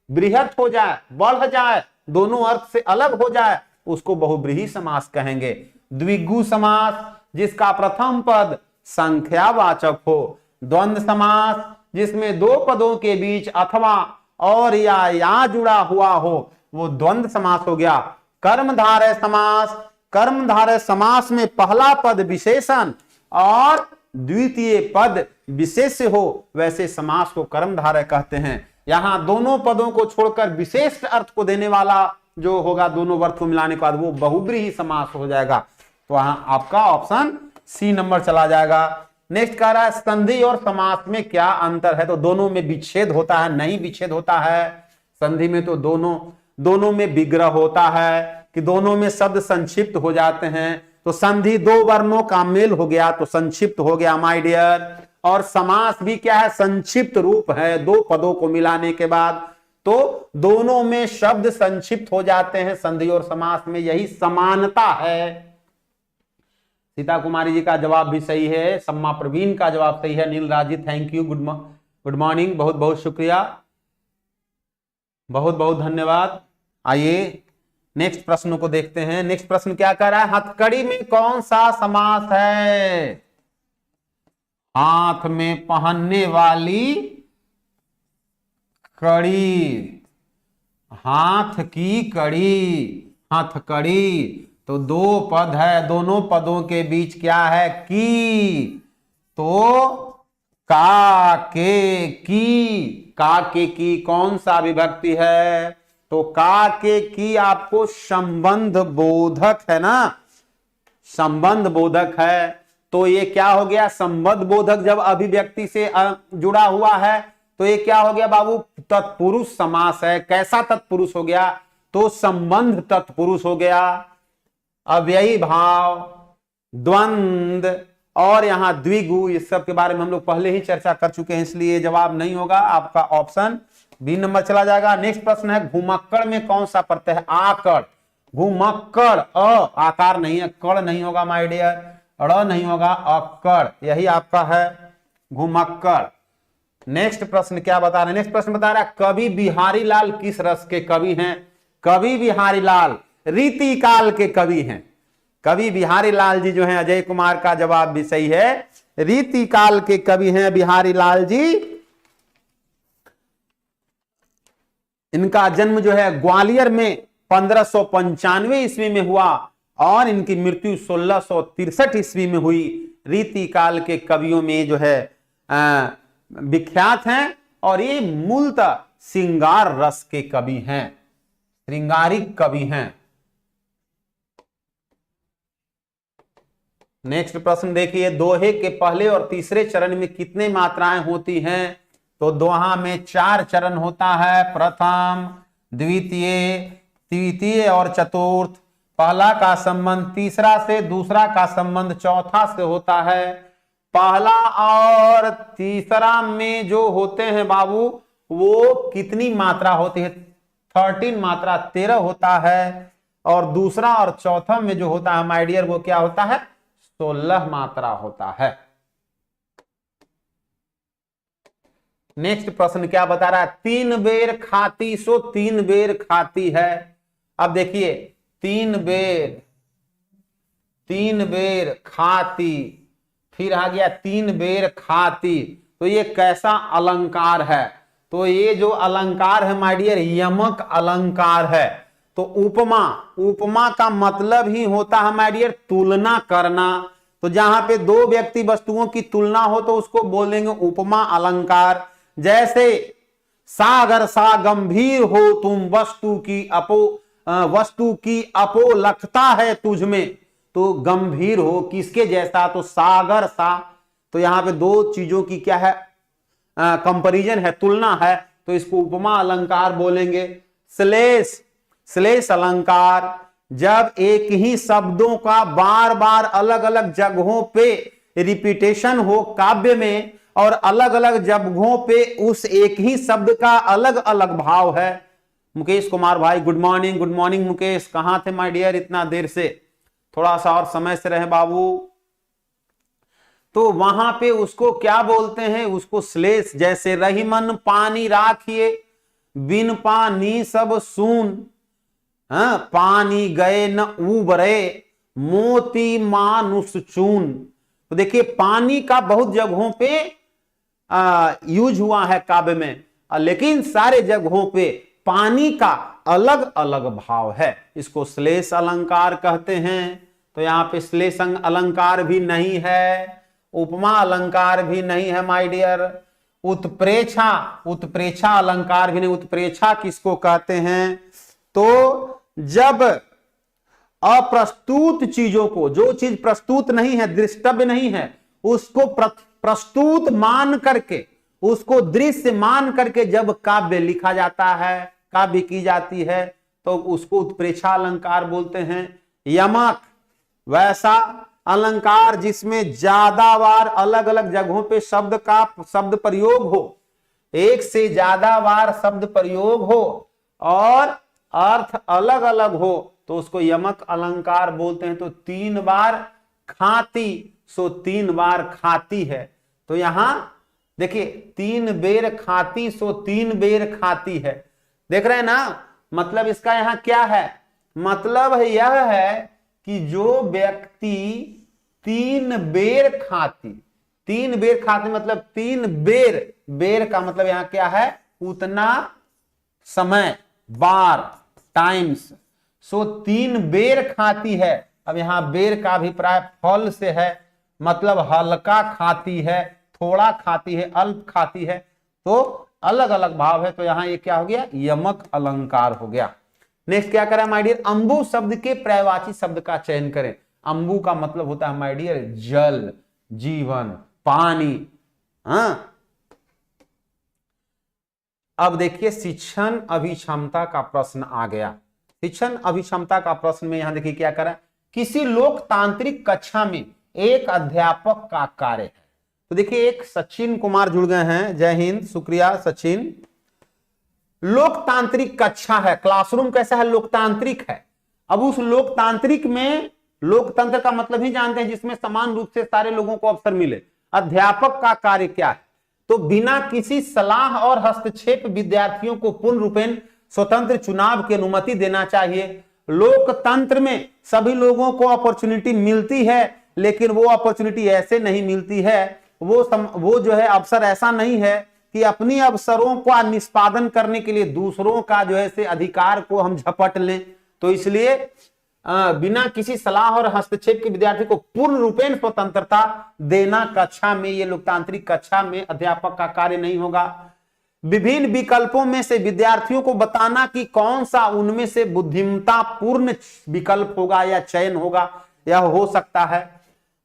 बृहत हो जाए, बढ़ जाए, दोनों अर्थ से अलग हो जाए, उसको बहुब्रीहि समास कहेंगे। द्विगु समास, जिसका प्रथम पद संख्यावाचक हो। द्वंद्व समास, जिसमें 2 पदों के बीच अथवा और या जुड़ा हुआ हो, वो द्वंद्व समास हो गया। कर्मधारय समास, कर्मधारय समास में पहला पद विशेषण और द्वितीय पद विशेष्य हो, वैसे समास को कर्मधारय कहते हैं। यहां दोनों पदों को छोड़कर विशेष अर्थ को देने वाला जो होगा, दोनों अर्थ को मिलाने के बाद वो बहुब्रीहि समास हो जाएगा। तो वहां आपका ऑप्शन सी नंबर चला जाएगा। नेक्स्ट कह रहा है संधि और समास में क्या अंतर है, तो दोनों में विच्छेद होता है, नहीं विच्छेद होता है। संधि में तो दोनों में विग्रह होता है कि दोनों में शब्द संक्षिप्त हो जाते हैं, तो संधि 2 वर्णों का मेल हो गया तो संक्षिप्त हो गया माय डियर। और समास भी क्या है, संक्षिप्त रूप है, 2 पदों को मिलाने के बाद, तो दोनों में शब्द संक्षिप्त हो जाते हैं संधि और समास में, यही समानता है। सीता कुमारी जी का जवाब भी सही है, सम्मा प्रवीण का जवाब सही है। नील राजी थैंक यू, गुड मॉर्निंग, बहुत बहुत शुक्रिया, बहुत बहुत धन्यवाद। आइए नेक्स्ट प्रश्न को देखते हैं। नेक्स्ट प्रश्न क्या कह रहा है, हथकड़ी में कौन सा समास है? हाथ में पहनने वाली कड़ी, हाथ की कड़ी, हथकड़ी। तो दो पद है, दोनों पदों के बीच क्या है? की। तो का के की कौन सा विभक्ति है? तो का के की आपको संबंध बोधक है ना, संबंध बोधक है। तो ये क्या हो गया? संबंध बोधक जब अभिव्यक्ति से जुड़ा हुआ है तो ये क्या हो गया बाबू? तत्पुरुष समास है। कैसा तत्पुरुष हो गया? तो संबंध तत्पुरुष हो गया। अव्ययी भाव, द्वंद और यहां द्विगु, इस सब के बारे में हम लोग पहले ही चर्चा कर चुके हैं, इसलिए जवाब नहीं होगा आपका, ऑप्शन बी नंबर चला जाएगा। नेक्स्ट प्रश्न है, घुमक्कड़ में कौन सा प्रत्यय है? आकड़। घुमक्कड़, आकार नहीं है, कड़ नहीं होगा माय डियर, अड़ नहीं होगा, अक्कड़, यही आपका है घुमक्कड़। नेक्स्ट प्रश्न क्या बता रहे हैं? नेक्स्ट प्रश्न बता रहा है, कवि बिहारी लाल किस रस के कवि हैं? कवि बिहारी लाल रीति काल के कवि हैं। कवि बिहारी लाल जी जो हैं, अजय कुमार का जवाब भी सही है, रीति काल के कवि हैं बिहारी लाल जी। इनका जन्म जो है ग्वालियर में 1595 ईस्वी में हुआ और इनकी मृत्यु 1663 ईस्वी में हुई। रीति काल के कवियों में जो है विख्यात हैं और ये मूलतः श्रृंगार रस के कवि हैं, श्रृंगारिक कवि हैं। नेक्स्ट प्रश्न देखिए, दोहे के पहले और तीसरे चरण में कितने मात्राएं होती हैं? तो दोहा में 4 चरण होता है, प्रथम, द्वितीय, तृतीय और चतुर्थ। पहला का संबंध तीसरा से, दूसरा का संबंध चौथा से होता है। पहला और तीसरा में जो होते हैं बाबू, वो कितनी मात्रा होती है? 13 मात्रा, 13 होता है। और दूसरा और चौथा में जो होता है माय डियर, वो क्या होता है? 16 मात्रा होता है। नेक्स्ट प्रश्न क्या बता रहा है? 3 बेर खाती सो 3 बेर खाती है। अब देखिए, 3 बेर खाती, फिर आ गया 3 बेर खाती, तो ये कैसा अलंकार है? तो ये जो अलंकार है माय डियर, यमक अलंकार है। तो उपमा, उपमा का मतलब ही होता है माय डियर तुलना करना। तो जहां पे दो व्यक्ति वस्तुओं की तुलना हो तो उसको बोलेंगे उपमा अलंकार। जैसे सागर सा गंभीर हो तुम, वस्तु की अपोलखता है तुझ में, तो गंभीर हो किसके जैसा? तो सागर सा। तो यहां पे दो चीजों की क्या है? कंपैरिजन है, तुलना है, तो इसको उपमा अलंकार बोलेंगे। श्लेष अलंकार, जब एक ही शब्दों का बार बार अलग अलग जगहों पे रिपीटेशन हो काव्य में और अलग अलग जगहों पे उस एक ही शब्द का अलग अलग भाव है। मुकेश कुमार भाई good morning, good morning Mukesh, कहां थे माय डियर इतना देर से? थोड़ा सा और समय से रहे बाबू। तो वहां पे उसको क्या बोलते हैं? उसको श्लेष। जैसे रहीमन पानी राखिए, बिन पानी सब सून, पानी गए न उबरे, मोती मानुष चून। तो देखिए, पानी का बहुत जगहों पे यूज हुआ है काव्य में, लेकिन सारे जगहों पे पानी का अलग अलग भाव है, इसको श्लेष अलंकार कहते हैं। तो यहां पे श्लेष अलंकार भी नहीं है, उपमा अलंकार भी नहीं है माय डियर। उत्प्रेक्षा, उत्प्रेक्षा अलंकार भी नहीं। उत्प्रेक्षा किसको कहते हैं? तो जब अप्रस्तुत चीजों को, जो चीज प्रस्तुत नहीं है, दृष्टव्य नहीं है, उसको प्रस्तुत मान करके, उसको दृश्य मान करके जब काव्य लिखा जाता है, काव्य की जाती है, तो उसको उत्प्रेक्षा अलंकार बोलते हैं। यमक, वैसा अलंकार जिसमें ज्यादा बार अलग अलग जगहों पे शब्द प्रयोग हो, एक से ज्यादा बार शब्द प्रयोग हो और अर्थ अलग अलग हो, तो उसको यमक अलंकार बोलते हैं। तो 3 बार खाती सो 3 बार खाती है। तो यहां देखिए, 3 बेर खाती सो 3 बेर खाती है। देख रहे हैं ना? मतलब इसका यहां क्या है? मतलब यह है कि जो व्यक्ति 3 बेर खाती, 3 बेर खाती मतलब 3 बेर, बेर का मतलब यहां क्या है, उतना समय, बार, टाइम्स। सो 3 बेर खाती है। अब यहां बेर का अभिप्राय फल से है, मतलब हल्का खाती है, थोड़ा खाती है, अल्प खाती है, तो अलग अलग भाव है। तो यहां ये क्या हो गया, यमक अलंकार हो गया। नेक्स्ट क्या करें माय डियर, अंबु शब्द के पर्यायवाची शब्द का चयन करें। अंबु का मतलब होता है माय डियर जल, जीवन, पानी। हाँ, अब देखिए शिक्षण अभिक्षमता का प्रश्न आ गया। शिक्षण अभिक्षमता का प्रश्न में यहां देखिए क्या करा, किसी लोकतांत्रिक कक्षा में एक अध्यापक का कार्य है। तो देखिए एक सचिन कुमार जुड़ गए हैं, जय हिंद, शुक्रिया सचिन। लोकतांत्रिक कक्षा है, क्लासरूम कैसा है, लोकतांत्रिक है। अब उस लोकतांत्रिक में, लोकतंत्र का मतलब ही जानते हैं जिसमें समान रूप से सारे लोगों को अवसर मिले। अध्यापक का कार्य क्या है, तो बिना किसी सलाह और हस्तक्षेप विद्यार्थियों को पूर्ण रूपेण स्वतंत्र चुनाव की अनुमति देना चाहिए। लोकतंत्र में सभी लोगों को अपॉर्चुनिटी मिलती है, लेकिन वो अपॉर्चुनिटी ऐसे नहीं मिलती है, वो जो है अवसर ऐसा नहीं है कि अपनी अवसरों का निष्पादन करने के लिए दूसरों का जो है से अधिकार को हम झपट लें। तो इसलिए बिना किसी सलाह और हस्तक्षेप के विद्यार्थी को पूर्ण रूपेण स्वतंत्रता देना कक्षा में, ये लोकतांत्रिक कक्षा में अध्यापक का कार्य नहीं होगा। विभिन्न विकल्पों में से विद्यार्थियों को बताना कि कौन सा उनमें से बुद्धिमत्ता पूर्ण विकल्प होगा या चयन होगा, यह हो सकता है।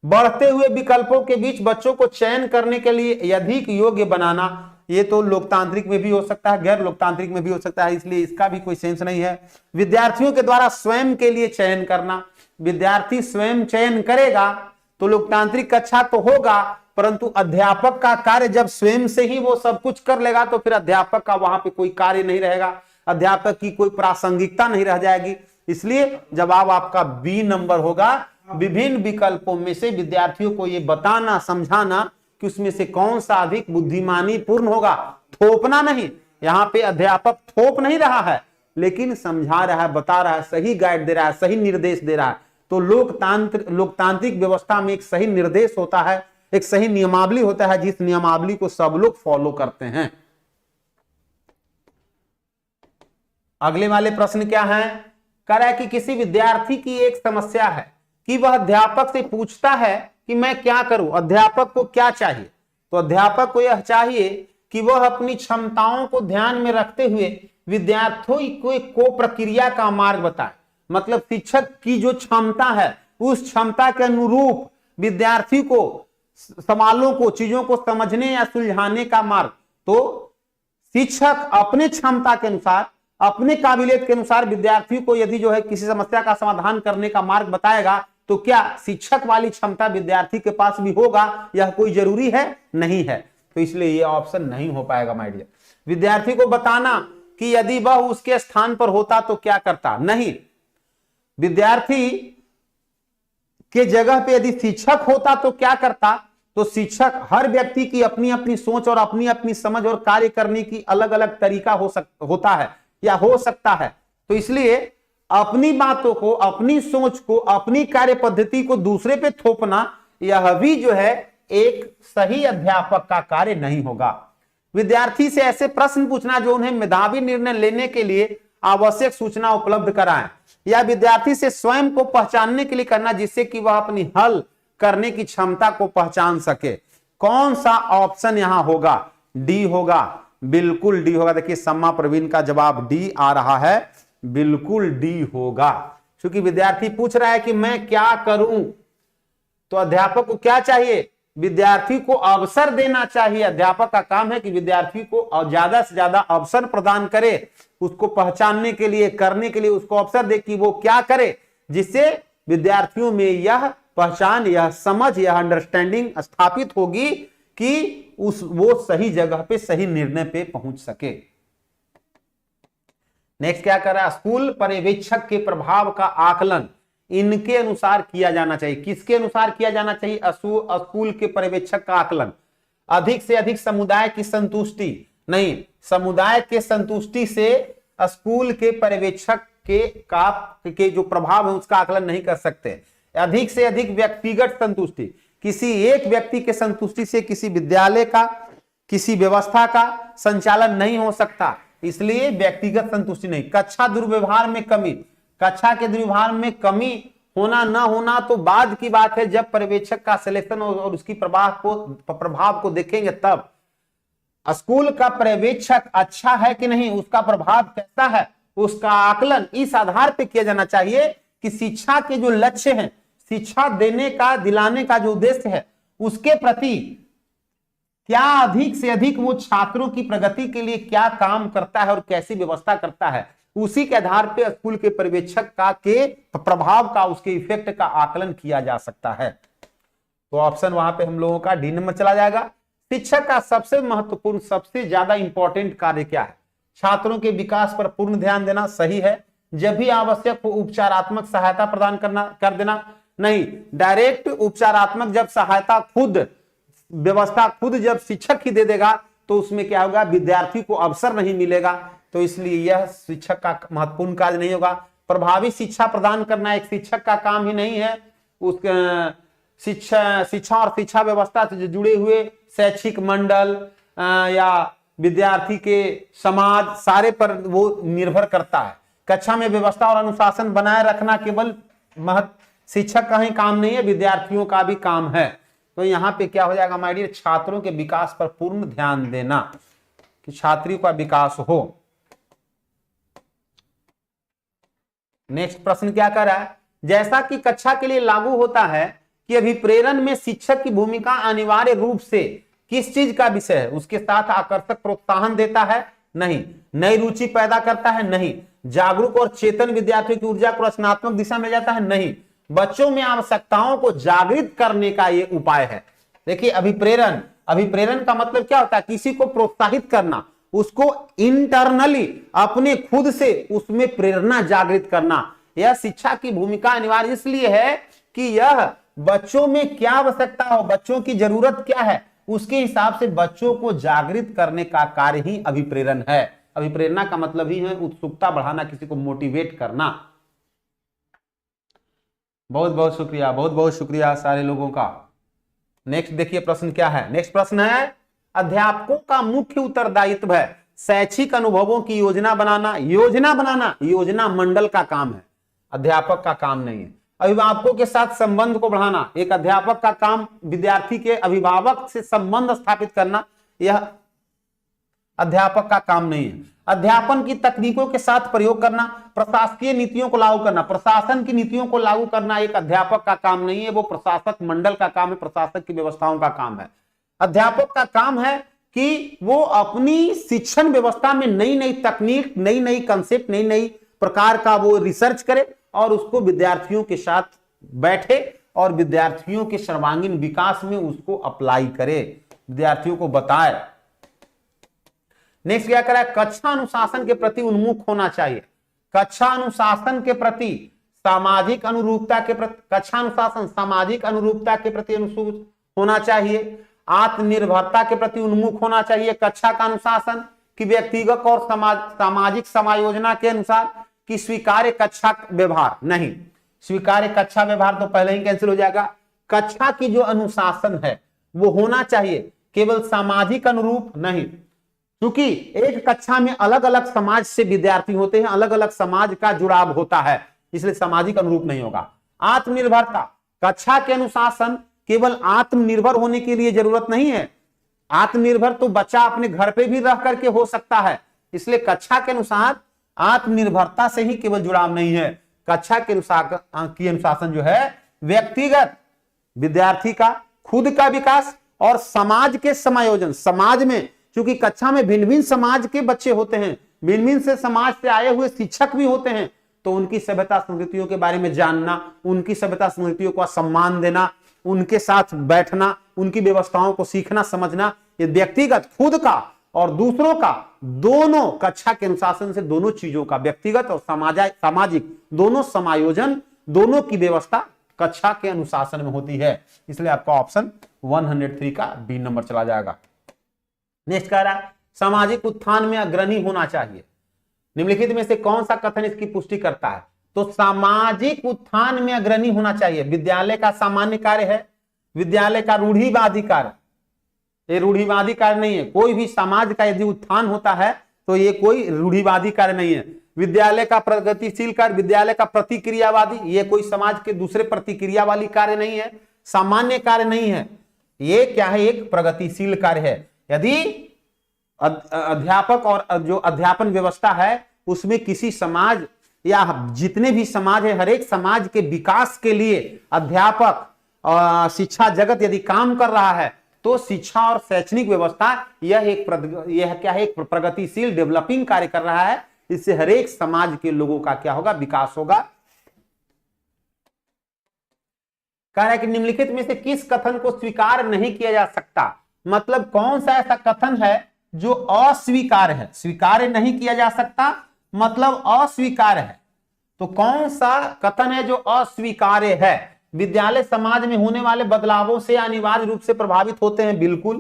बढ़ते हुए विकल्पों के बीच बच्चों को चयन करने के लिए अधिक योग्य बनाना, ये तो लोकतांत्रिक में भी हो सकता है, गैर लोकतांत्रिक में भी हो सकता है, इसलिए इसका भी कोई सेंस नहीं है। विद्यार्थियों के द्वारा स्वयं के लिए चयन करना, विद्यार्थी स्वयं चयन करेगा तो लोकतांत्रिक कक्षा तो होगा, परंतु अध्यापक का कार्य जब स्वयं से ही वो सब कुछ कर लेगा तो फिर अध्यापक का वहां पे कोई कार्य नहीं रहेगा, अध्यापक की कोई प्रासंगिकता नहीं रह जाएगी। इसलिए जवाब आपका बी नंबर होगा। विभिन्न विकल्पों में से विद्यार्थियों को यह बताना, समझाना कि उसमें से कौन सा अधिक बुद्धिमानी पूर्ण होगा, थोपना नहीं। यहां पे अध्यापक थोप नहीं रहा है, लेकिन समझा रहा है, बता रहा है, सही गाइड दे रहा है, सही निर्देश दे रहा है। तो लोकतांत्रिक व्यवस्था में एक सही निर्देश होता है, एक सही नियमावली होता है, जिस नियमावली को सब लोग फॉलो करते हैं। अगले वाले प्रश्न क्या है, कह रहा है कि किसी विद्यार्थी की एक समस्या है कि वह अध्यापक से पूछता है कि मैं क्या करूं, अध्यापक को क्या चाहिए। तो अध्यापक को यह चाहिए कि वह अपनी क्षमताओं को ध्यान में रखते हुए विद्यार्थियों को प्रक्रिया का मार्ग बताए। मतलब शिक्षक की जो क्षमता है उस क्षमता के अनुरूप विद्यार्थी को सवालों को, चीजों को समझने या सुलझाने का मार्ग, तो शिक्षक अपने क्षमता के अनुसार, अपने काबिलियत के अनुसार विद्यार्थी को यदि जो है किसी समस्या का समाधान करने का मार्ग बताएगा, तो क्या शिक्षक वाली क्षमता विद्यार्थी के पास भी होगा, यह कोई जरूरी है, नहीं है। तो इसलिए यह ऑप्शन नहीं हो पाएगा माय डियर। विद्यार्थी को बताना कि यदि वह उसके स्थान पर होता तो क्या करता, नहीं। विद्यार्थी के जगह पे यदि शिक्षक होता तो क्या करता, तो शिक्षक, हर व्यक्ति की अपनी अपनी सोच और अपनी अपनी समझ और कार्य करने की अलग अलग तरीका होता है या हो सकता है। तो इसलिए अपनी बातों को, अपनी सोच को, अपनी कार्य पद्धति को दूसरे पे थोपना, यह भी जो है एक सही अध्यापक का कार्य नहीं होगा। विद्यार्थी से ऐसे प्रश्न पूछना जो उन्हें मेधावी निर्णय लेने के लिए आवश्यक सूचना उपलब्ध कराएं, या विद्यार्थी से स्वयं को पहचानने के लिए करना जिससे कि वह अपनी हल करने की क्षमता को पहचान सके। कौन सा ऑप्शन यहां होगा, डी होगा, बिल्कुल डी होगा। देखिए सम्मा प्रवीण का जवाब डी आ रहा है, बिल्कुल डी होगा, क्योंकि विद्यार्थी पूछ रहा है कि मैं क्या करूं, तो अध्यापक को क्या चाहिए, विद्यार्थी को अवसर देना चाहिए। अध्यापक का काम है कि विद्यार्थी को ज्यादा से ज्यादा अवसर प्रदान करे, उसको पहचानने के लिए, करने के लिए उसको अवसर दे कि वो क्या करे, जिससे विद्यार्थियों में यह पहचान, यह समझ, यह अंडरस्टैंडिंग स्थापित होगी कि वो सही जगह पे, सही निर्णय पे पहुंच सके। नेक्स्ट क्या कर रहा है, स्कूल पर्यवेक्षक के प्रभाव का आकलन इनके अनुसार किया जाना चाहिए। किसके अनुसार किया जाना चाहिए, स्कूल के पर्यवेक्षक का आकलन। अधिक से अधिक समुदाय की संतुष्टि नहीं, समुदाय के संतुष्टि से स्कूल के पर्यवेक्षक के जो प्रभाव है उसका आकलन नहीं कर सकते। अधिक से अधिक व्यक्तिगत संतुष्टि, किसी एक व्यक्ति के संतुष्टि से किसी विद्यालय का, किसी व्यवस्था का संचालन नहीं हो सकता, इसलिए व्यक्तिगत संतुष्टि नहीं। कक्षा दुर्व्यवहार में कमी, कक्षा के दुर्व्यवहार में कमी होना न होना तो बाद की बात है, जब पर्यवेक्षक का सिलेक्शन और उसकी प्रभाव को देखेंगे तब। स्कूल का पर्यवेक्षक अच्छा है कि नहीं, उसका प्रभाव कैसा है, उसका आकलन इस आधार पर किया जाना चाहिए कि शिक्षा के जो लक्ष्य हैं, शिक्षा देने का, दिलाने का जो उद्देश्य है, उसके प्रति क्या अधिक से अधिक वो छात्रों की प्रगति के लिए क्या काम करता है और कैसी व्यवस्था करता है, उसी के आधार पर स्कूल के पर्यवेक्षक का के प्रभाव का, उसके इफेक्ट का आकलन किया जा सकता है। तो ऑप्शन वहां पे हम लोगों का डी नंबर चला जाएगा। शिक्षक का सबसे महत्वपूर्ण, सबसे ज्यादा इंपॉर्टेंट कार्य क्या है? छात्रों के विकास पर पूर्ण ध्यान देना, सही है। जब भी आवश्यक हो उपचारात्मक सहायता प्रदान कर देना, नहीं। डायरेक्ट उपचारात्मक जब सहायता खुद, व्यवस्था खुद जब शिक्षक ही दे देगा तो उसमें क्या होगा, विद्यार्थी को अवसर नहीं मिलेगा, तो इसलिए यह शिक्षक का महत्वपूर्ण कार्य नहीं होगा। प्रभावी शिक्षा प्रदान करना एक शिक्षक का काम ही नहीं है। उस शिक्षा और शिक्षा व्यवस्था से जुड़े हुए शैक्षिक मंडल या विद्यार्थी के समाज, सारे पर वो निर्भर करता है। कक्षा में व्यवस्था और अनुशासन बनाए रखना केवल शिक्षक का ही काम नहीं है, विद्यार्थियों का भी काम है। तो यहाँ पे क्या हो जाएगा माय डियर, छात्रों के विकास पर पूर्ण ध्यान देना कि छात्रों का विकास हो। नेक्स्ट प्रश्न क्या कर रहा है, जैसा कि कक्षा के लिए लागू होता है कि अभिप्रेरण में शिक्षक की भूमिका अनिवार्य रूप से किस चीज का विषय है, उसके साथ आकर्षक प्रोत्साहन देता है, नहीं। नई रुचि पैदा करता है, नहीं। जागरूक और चेतन विद्यार्थियों की ऊर्जा को रचनात्मक दिशा में जाता है, नहीं। बच्चों में आवश्यकताओं को जागृत करने का ये उपाय है। देखिए अभिप्रेरण का मतलब क्या होता है, किसी को प्रोत्साहित करना, उसको इंटरनली अपने खुद से उसमें प्रेरणा जागृत करना। यह शिक्षा की भूमिका अनिवार्य इसलिए है कि यह बच्चों में क्या आवश्यकता हो, बच्चों की जरूरत क्या है, उसके हिसाब से बच्चों को जागृत करने का कार्य ही अभिप्रेरण है। अभिप्रेरणा का मतलब ही है उत्सुकता बढ़ाना, किसी को मोटिवेट करना। बहुत बहुत शुक्रिया, बहुत बहुत शुक्रिया सारे लोगों का। नेक्स्ट देखिए प्रश्न क्या है। नेक्स्ट प्रश्न है, अध्यापकों का मुख्य उत्तरदायित्व है शैक्षिक अनुभवों की योजना बनाना। योजना मंडल का काम है, अध्यापक का काम नहीं है। अभिभावकों के साथ संबंध को बढ़ाना एक अध्यापक का काम, विद्यार्थी के अभिभावक से संबंध स्थापित करना यह अध्यापक का काम नहीं है। अध्यापन की तकनीकों के साथ प्रयोग करना, प्रशासकीय नीतियों को लागू करना, प्रशासन की नीतियों को लागू करना एक अध्यापक का काम नहीं है, वो प्रशासक मंडल का काम है, प्रशासक की व्यवस्थाओं का काम है। अध्यापक का काम है कि वो अपनी शिक्षण व्यवस्था में नई नई तकनीक, नई नई कंसेप्ट, नई नई प्रकार का वो रिसर्च करे और उसको विद्यार्थियों के साथ बैठे और विद्यार्थियों के सर्वांगीण विकास में उसको अप्लाई करे, विद्यार्थियों को बताए। नेक्स्ट क्या करा है, कक्षा अनुशासन के प्रति उन्मुख होना चाहिए। कक्षा अनुशासन के प्रति, सामाजिक अनुरूपता के प्रति, कक्षा अनुशासन सामाजिक अनुरूपता के प्रति होना चाहिए। आत्मनिर्भरता के प्रति उन्मुख होना चाहिए कक्षा का अनुशासन, कि व्यक्तिगत और सामाजिक समायोजना के अनुसार कि स्वीकार्य कक्षा व्यवहार, नहीं। स्वीकार्य कक्षा व्यवहार तो पहले ही कैंसिल हो जाएगा। कक्षा की जो अनुशासन है वो होना चाहिए केवल सामाजिक अनुरूप नहीं, क्योंकि एक कक्षा में अलग अलग समाज से विद्यार्थी होते हैं, अलग अलग समाज का जुड़ाव होता है, इसलिए सामाजिक अनुरूप नहीं होगा। आत्मनिर्भरता, कक्षा के अनुशासन केवल आत्मनिर्भर होने के लिए जरूरत नहीं है। आत्मनिर्भर तो बच्चा अपने घर पे भी रह करके हो सकता है, इसलिए कक्षा के अनुसार आत्मनिर्भरता से ही केवल जुड़ाव नहीं है। कक्षा के अनुशासन जो है व्यक्तिगत विद्यार्थी का खुद का विकास और समाज के समायोजन। समाज में क्योंकि कक्षा में भिन्न भिन्न समाज के बच्चे होते हैं, भिन्न भिन्न से समाज से आए हुए शिक्षक भी होते हैं, तो उनकी सभ्यता संस्कृतियों के बारे में जानना, उनकी सभ्यता संस्कृतियों का सम्मान देना, उनके साथ बैठना, उनकी व्यवस्थाओं को सीखना समझना, ये व्यक्तिगत खुद का और दूसरों का दोनों कक्षा के अनुशासन से दोनों चीजों का, व्यक्तिगत और सामाजिक दोनों समायोजन, दोनों की व्यवस्था कक्षा के अनुशासन में होती है। इसलिए आपका ऑप्शन 103 का बी नंबर चला जाएगा। नेक्स्ट कह रहा है सामाजिक उत्थान में अग्रणी होना चाहिए। निम्नलिखित में से कौन सा कथन इसकी पुष्टि करता है? तो सामाजिक उत्थान में अग्रणी होना चाहिए। विद्यालय का सामान्य कार्य है, विद्यालय का रूढ़िवादी कार्य, ये रूढ़िवादी कार्य नहीं है। कोई भी समाज का यदि उत्थान होता है तो ये कोई रूढ़िवादी कार्य नहीं है। विद्यालय का प्रगतिशील कार्य, विद्यालय का प्रतिक्रियावादी, ये कोई समाज के दूसरे प्रतिक्रिया वाली कार्य नहीं है, सामान्य कार्य नहीं है। ये क्या है? एक प्रगतिशील कार्य है। यदि अध्यापक और जो अध्यापन व्यवस्था है उसमें किसी समाज या जितने भी समाज है, हर एक समाज के विकास के लिए अध्यापक शिक्षा जगत यदि काम कर रहा है तो शिक्षा और शैक्षणिक व्यवस्था यह क्या है? एक प्रगतिशील डेवलपिंग कार्य कर रहा है। इससे हर एक समाज के लोगों का क्या होगा? विकास होगा। कह रहा है कि निम्नलिखित में से किस कथन को स्वीकार नहीं किया जा सकता? मतलब कौन सा ऐसा कथन है जो अस्वीकार्य है? स्वीकार्य नहीं किया जा सकता मतलब अस्वीकार्य है। तो कौन सा कथन है जो अस्वीकार्य है? विद्यालय समाज में होने वाले बदलावों से अनिवार्य रूप से प्रभावित होते हैं। बिल्कुल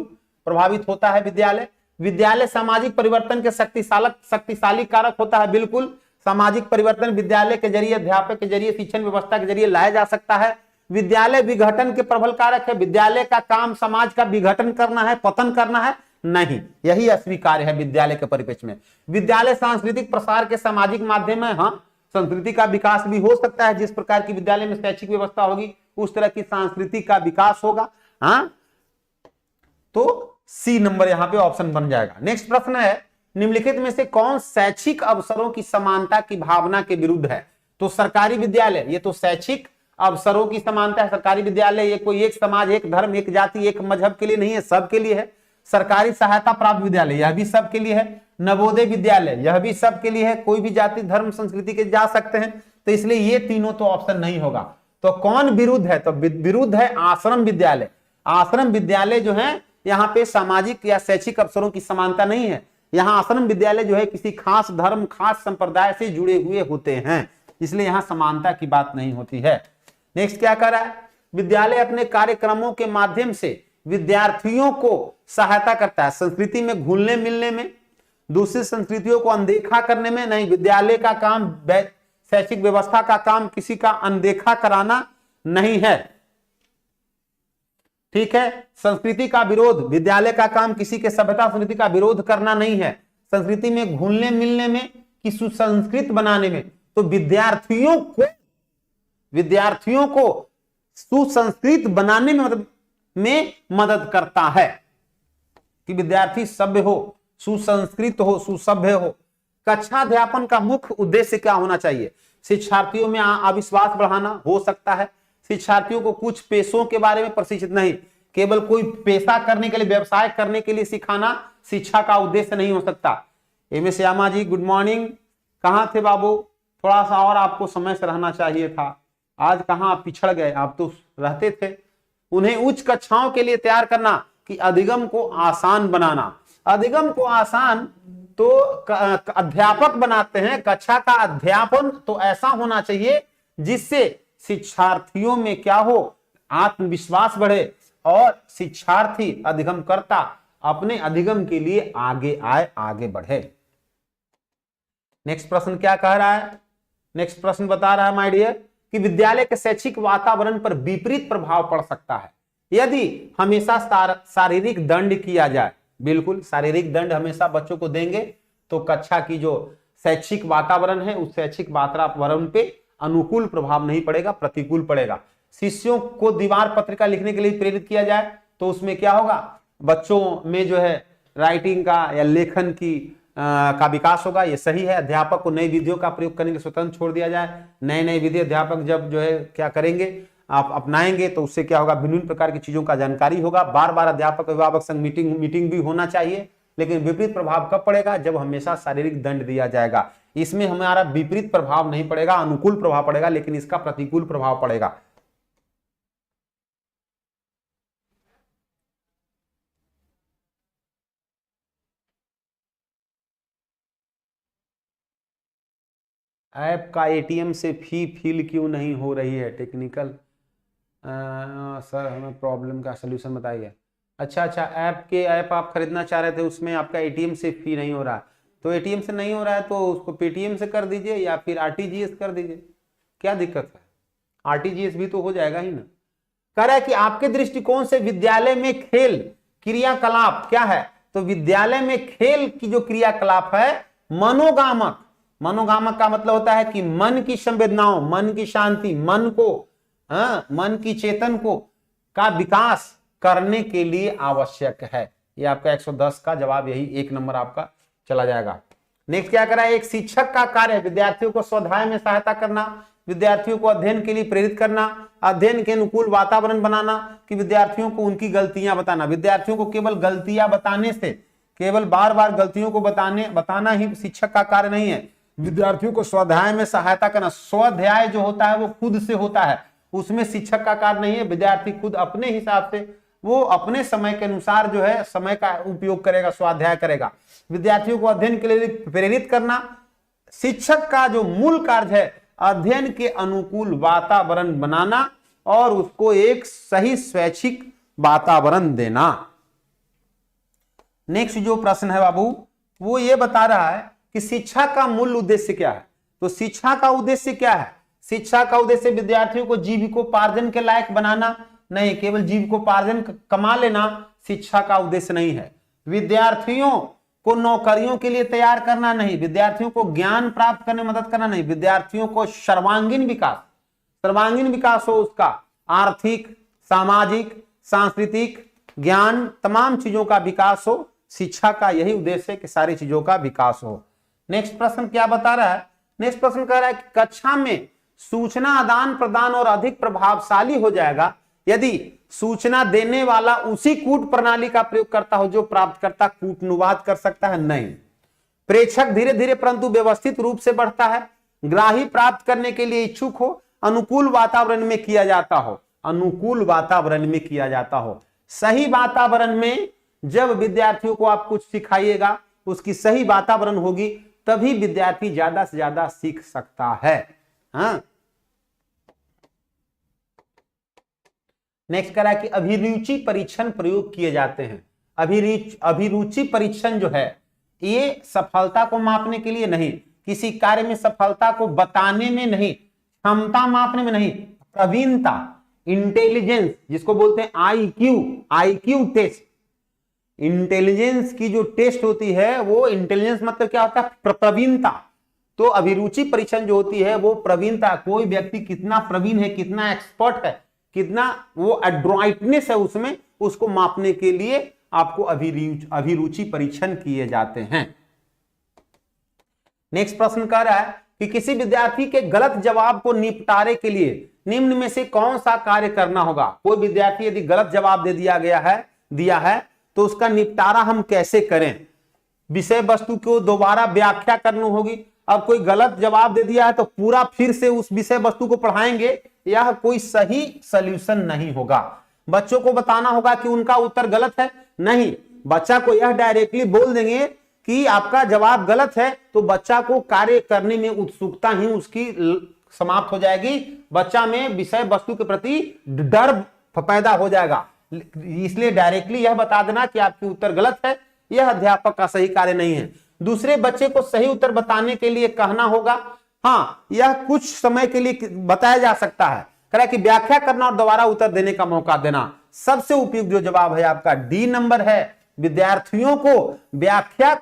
प्रभावित होता है विद्यालय। विद्यालय सामाजिक परिवर्तन के शक्तिशाली कारक होता है। बिल्कुल सामाजिक परिवर्तन विद्यालय के जरिए, अध्यापक के जरिए, शिक्षण व्यवस्था के जरिए लाया जा सकता है। विद्यालय विघटन के प्रबल कारक है। विद्यालय का काम समाज का विघटन करना है, पतन करना है नहीं, यही अस्वीकार्य है विद्यालय के परिप्रेक्ष्य में। विद्यालय सांस्कृतिक प्रसार के सामाजिक माध्यम है। हाँ, संस्कृति का विकास भी हो सकता है। जिस प्रकार की विद्यालय में शैक्षिक व्यवस्था होगी उस तरह की संस्कृति का विकास होगा। हाँ, तो सी नंबर यहां पे ऑप्शन बन जाएगा। नेक्स्ट प्रश्न है, निम्नलिखित में से कौन शैक्षिक अवसरों की समानता की भावना के विरुद्ध है? तो सरकारी विद्यालय, ये तो शैक्षिक अवसरों की समानता है। सरकारी विद्यालय ये कोई एक समाज, एक धर्म, एक जाति, एक मजहब के लिए नहीं है, सबके लिए है। सरकारी सहायता प्राप्त विद्यालय, यह भी सबके लिए है। नवोदय विद्यालय, यह भी सबके लिए है। कोई भी जाति, धर्म, संस्कृति के जा सकते हैं। तो इसलिए ये तीनों तो ऑप्शन नहीं होगा। तो कौन विरुद्ध है? तो विरुद्ध है आश्रम विद्यालय। आश्रम विद्यालय जो है यहाँ पे सामाजिक या शैक्षिक अवसरों की समानता नहीं है। यहाँ आश्रम विद्यालय जो है किसी खास धर्म, खास संप्रदाय से जुड़े हुए होते हैं, इसलिए यहाँ समानता की बात नहीं होती है। नेक्स्ट क्या कर रहा है? विद्यालय अपने कार्यक्रमों के माध्यम से विद्यार्थियों को सहायता करता है संस्कृति में घुलने मिलने में, दूसरी संस्कृतियों को अनदेखा करने में नहीं। विद्यालय का काम, शैक्षिक व्यवस्था का काम किसी का अनदेखा कराना नहीं है। ठीक है, संस्कृति का विरोध, विद्यालय का काम किसी के सभ्यता संस्कृति का विरोध करना नहीं है। संस्कृति में घुलने मिलने में कि सुसंस्कृत बनाने में, तो विद्यार्थियों को सुसंस्कृत बनाने में मदद करता है कि विद्यार्थी सभ्य हो, सुसंस्कृत हो, सुसभ्य हो। कक्षाध्यापन का मुख्य उद्देश्य क्या होना चाहिए? शिक्षार्थियों में अविश्वास बढ़ाना हो सकता है। शिक्षार्थियों को कुछ पेशों के बारे में प्रशिक्षित नहीं, केवल कोई पेशा करने के लिए, व्यवसाय करने के लिए सिखाना शिक्षा का उद्देश्य नहीं हो सकता। एम एस श्यामा जी गुड मॉर्निंग, कहाँ थे बाबू? थोड़ा सा और आपको समय से रहना चाहिए था, आज कहाँ आप पिछड़ गए? आप तो रहते थे। उन्हें उच्च कक्षाओं के लिए तैयार करना कि अधिगम को आसान बनाना। अधिगम को आसान तो अध्यापक बनाते हैं। कक्षा का अध्यापन तो ऐसा होना चाहिए जिससे शिक्षार्थियों में क्या हो? आत्मविश्वास बढ़े और शिक्षार्थी अधिगम करता अपने अधिगम के लिए आगे आए, आगे बढ़े। नेक्स्ट प्रश्न क्या कह रहा है? नेक्स्ट प्रश्न बता रहा है माय डियर कि विद्यालय के शैक्षिक वातावरण पर विपरीत प्रभाव पड़ सकता है यदि हमेशा शारीरिक दंड किया जाए। बिल्कुल, शारीरिक दंड हमेशा बच्चों को देंगे तो कक्षा की जो शैक्षिक वातावरण है उस शैक्षिक वातावरण पे अनुकूल प्रभाव नहीं पड़ेगा, प्रतिकूल पड़ेगा। शिष्यों को दीवार पत्रिका लिखने के लिए प्रेरित किया जाए तो उसमें क्या होगा? बच्चों में जो है राइटिंग का या लेखन की का विकास होगा, ये सही है। अध्यापक को नई विधियों का प्रयोग करने के स्वतंत्र छोड़ दिया जाए। नए नए विधि अध्यापक जब जो है क्या करेंगे, आप अपनाएंगे तो उससे क्या होगा? भिन्न प्रकार की चीजों का जानकारी होगा। बार बार अध्यापक अभिभावक संग मीटिंग भी होना चाहिए। लेकिन विपरीत प्रभाव कब पड़ेगा? जब हमेशा शारीरिक दंड दिया जाएगा। इसमें हमारा विपरीत प्रभाव नहीं पड़ेगा, अनुकूल प्रभाव पड़ेगा, लेकिन इसका प्रतिकूल प्रभाव पड़ेगा। ऐप का एटीएम से फी फिल क्यों नहीं हो रही है? टेक्निकल सर हमें प्रॉब्लम का सलूशन बताइए। अच्छा, ऐप आप खरीदना चाह रहे थे, उसमें आपका एटीएम से फी नहीं हो रहा। तो एटीएम से नहीं हो रहा है तो उसको पेटीएम से कर दीजिए या फिर आरटीजीएस कर दीजिए, क्या दिक्कत है, आरटीजीएस भी तो हो जाएगा ही ना। कह रहा है कि आपके दृष्टिकोण से विद्यालय में खेल क्रियाकलाप क्या है, तो विद्यालय में खेल की जो क्रियाकलाप है मनोगामक, मनोगामक का मतलब होता है कि मन की संवेदनाओं, मन की शांति, मन को मन की चेतन को का विकास करने के लिए आवश्यक है। ये आपका 110 का जवाब, यही 1 नंबर आपका चला जाएगा। नेक्स्ट क्या करा है, एक शिक्षक का कार्य है विद्यार्थियों को स्वाध्याय में सहायता करना, विद्यार्थियों को अध्ययन के लिए प्रेरित करना, अध्ययन के अनुकूल वातावरण बनाना, कि विद्यार्थियों को उनकी गलतियां बताना। विद्यार्थियों को केवल गलतियां बताने से, केवल बार बार गलतियों को बताना ही शिक्षक का कार्य नहीं है। विद्यार्थियों को स्वाध्याय में सहायता करना, स्वाध्याय जो होता है वो खुद से होता है, उसमें शिक्षक का कार्य नहीं है। विद्यार्थी खुद अपने हिसाब से, वो अपने समय के अनुसार जो है समय का उपयोग करेगा, स्वाध्याय करेगा। विद्यार्थियों को अध्ययन के लिए प्रेरित करना, शिक्षक का जो मूल कार्य है अध्ययन के अनुकूल वातावरण बनाना और उसको एक सही स्वैच्छिक वातावरण देना। नेक्स्ट जो प्रश्न है बाबू वो ये बता रहा है कि शिक्षा का मूल उद्देश्य क्या है। तो शिक्षा का उद्देश्य क्या है, शिक्षा का उद्देश्य विद्यार्थियों को जीविकोपार्जन के लायक बनाना नहीं, केवल जीविकोपार्जन कमा लेना शिक्षा का उद्देश्य नहीं है। विद्यार्थियों को नौकरियों के लिए तैयार करना नहीं, विद्यार्थियों को ज्ञान प्राप्त करने में मदद करना नहीं, विद्यार्थियों को सर्वांगीण विकास हो उसका, आर्थिक, सामाजिक, सांस्कृतिक, ज्ञान, तमाम चीजों का विकास हो। शिक्षा का यही उद्देश्य है कि सारी चीजों का विकास हो। नेक्स्ट प्रश्न क्या बता रहा है, नेक्स्ट प्रश्न कह रहा है कि कक्षा में सूचना आदान प्रदान और अधिक प्रभावशाली हो जाएगा यदि सूचना देने वाला उसी कूट प्रणाली का प्रयोग करता हो जो प्राप्तकर्ता कूटानुवाद कर सकता है। नहीं, प्रेक्षक धीरे धीरे परंतु व्यवस्थित रूप से बढ़ता है, ग्राही प्राप्त करने के लिए इच्छुक हो, अनुकूल वातावरण में किया जाता हो, अनुकूल वातावरण में किया जाता हो। सही वातावरण में जब विद्यार्थियों को आप कुछ सिखाइएगा, उसकी सही वातावरण होगी, तभी विद्यार्थी ज्यादा से ज्यादा सीख सकता है। हाँ, नेक्स्ट करा कि अभिरुचि परीक्षण प्रयोग किए जाते हैं। अभिरुचि परीक्षण जो है ये सफलता को मापने के लिए नहीं, किसी कार्य में सफलता को बताने में नहीं, क्षमता मापने में नहीं, प्रवीणता, इंटेलिजेंस जिसको बोलते हैं आईक्यू टेस्ट, इंटेलिजेंस की जो टेस्ट होती है वो, इंटेलिजेंस मतलब क्या होता है, प्रवीणता। तो अभिरुचि परीक्षण जो होती है वो प्रवीणता, कोई व्यक्ति कितना प्रवीण है, कितना एक्सपर्ट है, कितना वो एड्रॉइटनेस है उसमें, उसको मापने के लिए आपको अभिरुचि परीक्षण किए जाते हैं। नेक्स्ट प्रश्न कह रहा है कि किसी विद्यार्थी के गलत जवाब को निपटारे के लिए निम्न में से कौन सा कार्य करना होगा। कोई विद्यार्थी यदि गलत जवाब दे दिया है तो उसका निपटारा हम कैसे करें। विषय वस्तु को दोबारा व्याख्या करनी होगी। अब कोई गलत जवाब दे दिया है तो पूरा फिर से उस विषय वस्तु को पढ़ाएंगे, यह कोई सही सॉल्यूशन नहीं होगा। बच्चों को बताना होगा कि उनका उत्तर गलत है, नहीं, बच्चा को यह डायरेक्टली बोल देंगे कि आपका जवाब गलत है, तो बच्चा को कार्य करने में उत्सुकता ही उसकी समाप्त हो जाएगी, बच्चा में विषय वस्तु के प्रति डर पैदा हो जाएगा। इसलिए डायरेक्टली यह बता देना कि आपकी उत्तर गलत है, यह अध्यापक का सही कार्य नहीं है। दूसरे बच्चे को सही उत्तर बताने के लिए कहना होगा। हाँ, यह कुछ समय के लिए बताया जा सकता है, कह कि व्याख्या करना और दोबारा उत्तर देने का मौका देना। सबसे उपयुक्त जो जवाब है आपका डी नंबर है। विद्यार्थियों को व्याख्या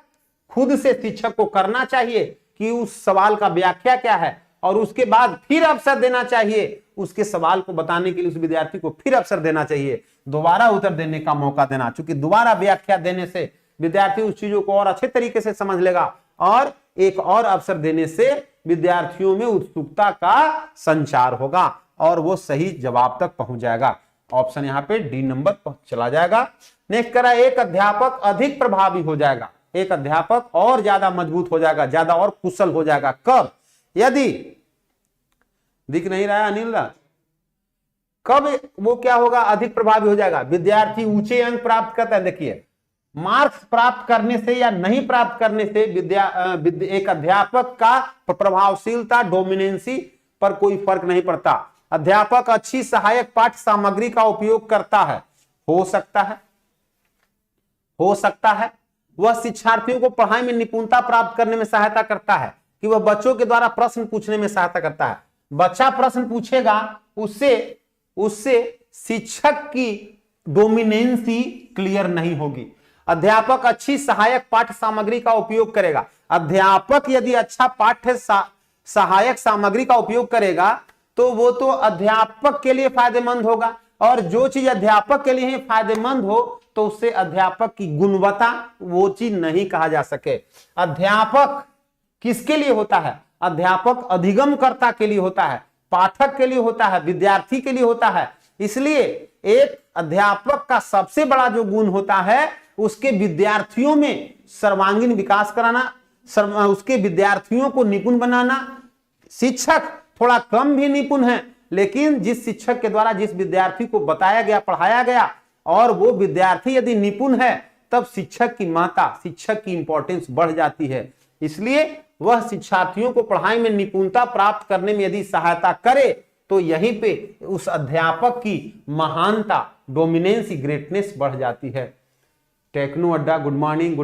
खुद से शिक्षक को करना चाहिए कि उस सवाल का व्याख्या क्या है, और उसके बाद फिर अवसर देना चाहिए उसके सवाल को बताने के लिए, उस विद्यार्थी को फिर अवसर देना चाहिए, दोबारा उत्तर देने का मौका देना। क्योंकि दोबारा व्याख्या देने से विद्यार्थी उस चीजों को और अच्छे तरीके से समझ लेगा, और एक और अवसर देने से विद्यार्थियों में उत्सुकता का संचार होगा और वो सही जवाब तक पहुंच जाएगा। ऑप्शन यहाँ पे डी नंबर चला जाएगा। नेक्स्ट करा, एक अध्यापक अधिक प्रभावी हो जाएगा, एक अध्यापक और ज्यादा मजबूत हो जाएगा, ज्यादा और कुशल हो जाएगा। कब? यदि दिख नहीं रहा है अनिल राज, कब वो क्या होगा, अधिक प्रभावी हो जाएगा। विद्यार्थी ऊंचे अंक प्राप्त करता है। देखिए, मार्क्स प्राप्त करने से या नहीं प्राप्त करने से एक अध्यापक का प्रभावशीलता, डोमिनेंसी पर कोई फर्क नहीं पड़ता। अध्यापक अच्छी सहायक पाठ्य सामग्री का उपयोग करता है, हो सकता है वह शिक्षार्थियों को पढ़ाई में निपुणता प्राप्त करने में सहायता करता है, कि वह बच्चों के द्वारा प्रश्न पूछने में सहायता करता है। बच्चा प्रश्न पूछेगा, उससे शिक्षक की डोमिनेंसी क्लियर नहीं होगी। अध्यापक अच्छी सहायक पाठ्य सामग्री का उपयोग करेगा। अध्यापक यदि अच्छा पाठ्य सहायक सामग्री का उपयोग करेगा तो वो तो अध्यापक के लिए फायदेमंद होगा, और जो चीज अध्यापक के लिए ही फायदेमंद हो तो उससे अध्यापक की गुणवत्ता वो चीज नहीं कहा जा सके। अध्यापक किसके लिए होता है? अध्यापक अधिगमकर्ता के लिए होता है, पाठक के लिए होता है, विद्यार्थी के लिए होता है। इसलिए एक अध्यापक का सबसे बड़ा जो गुण होता है, उसके विद्यार्थियों में सर्वांगीण विकास कराना, उसके विद्यार्थियों को निपुण बनाना। शिक्षक थोड़ा कम भी निपुण है, लेकिन जिस शिक्षक के द्वारा जिस विद्यार्थी को बताया गया, पढ़ाया गया, और वो विद्यार्थी यदि निपुण है, तब शिक्षक की महत्ता, शिक्षक की इंपॉर्टेंस बढ़ जाती है। इसलिए वह शिक्षार्थियों को पढ़ाई में निपुणता प्राप्त करने में यदि सहायता करे तो यहीं पे उस अध्यापक की महानता, डोमिनेंसी, ग्रेटनेस बढ़ जाती है। टेक्नो अड्डा, गुड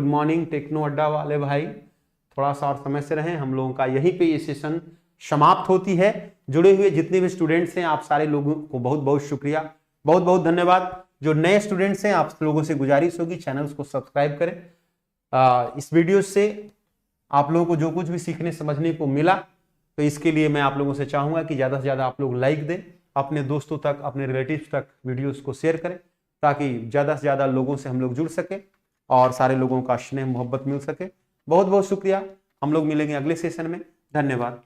मॉर्निंग टेक्नो अड्डा वाले भाई, थोड़ा सा और समय से रहें। हम लोगों का यहीं पे ये सेशन समाप्त होती है। जुड़े हुए जितने भी स्टूडेंट्स हैं, आप सारे लोगों को बहुत बहुत शुक्रिया, बहुत बहुत धन्यवाद। जो नए स्टूडेंट्स हैं, आप लोगों से गुजारिश होगी चैनल को सब्सक्राइब करें। इस वीडियो से आप लोगों को जो कुछ भी सीखने समझने को मिला, तो इसके लिए मैं आप लोगों से चाहूंगा कि ज्यादा से ज्यादा आप लोग लाइक दें, अपने दोस्तों तक, अपने रिलेटिव्स तक वीडियोस को शेयर करें, ताकि ज्यादा से ज्यादा लोगों से हम लोग जुड़ सके और सारे लोगों का स्नेह मोहब्बत मिल सके। बहुत बहुत शुक्रिया। हम लोग मिलेंगे अगले सेशन में। धन्यवाद।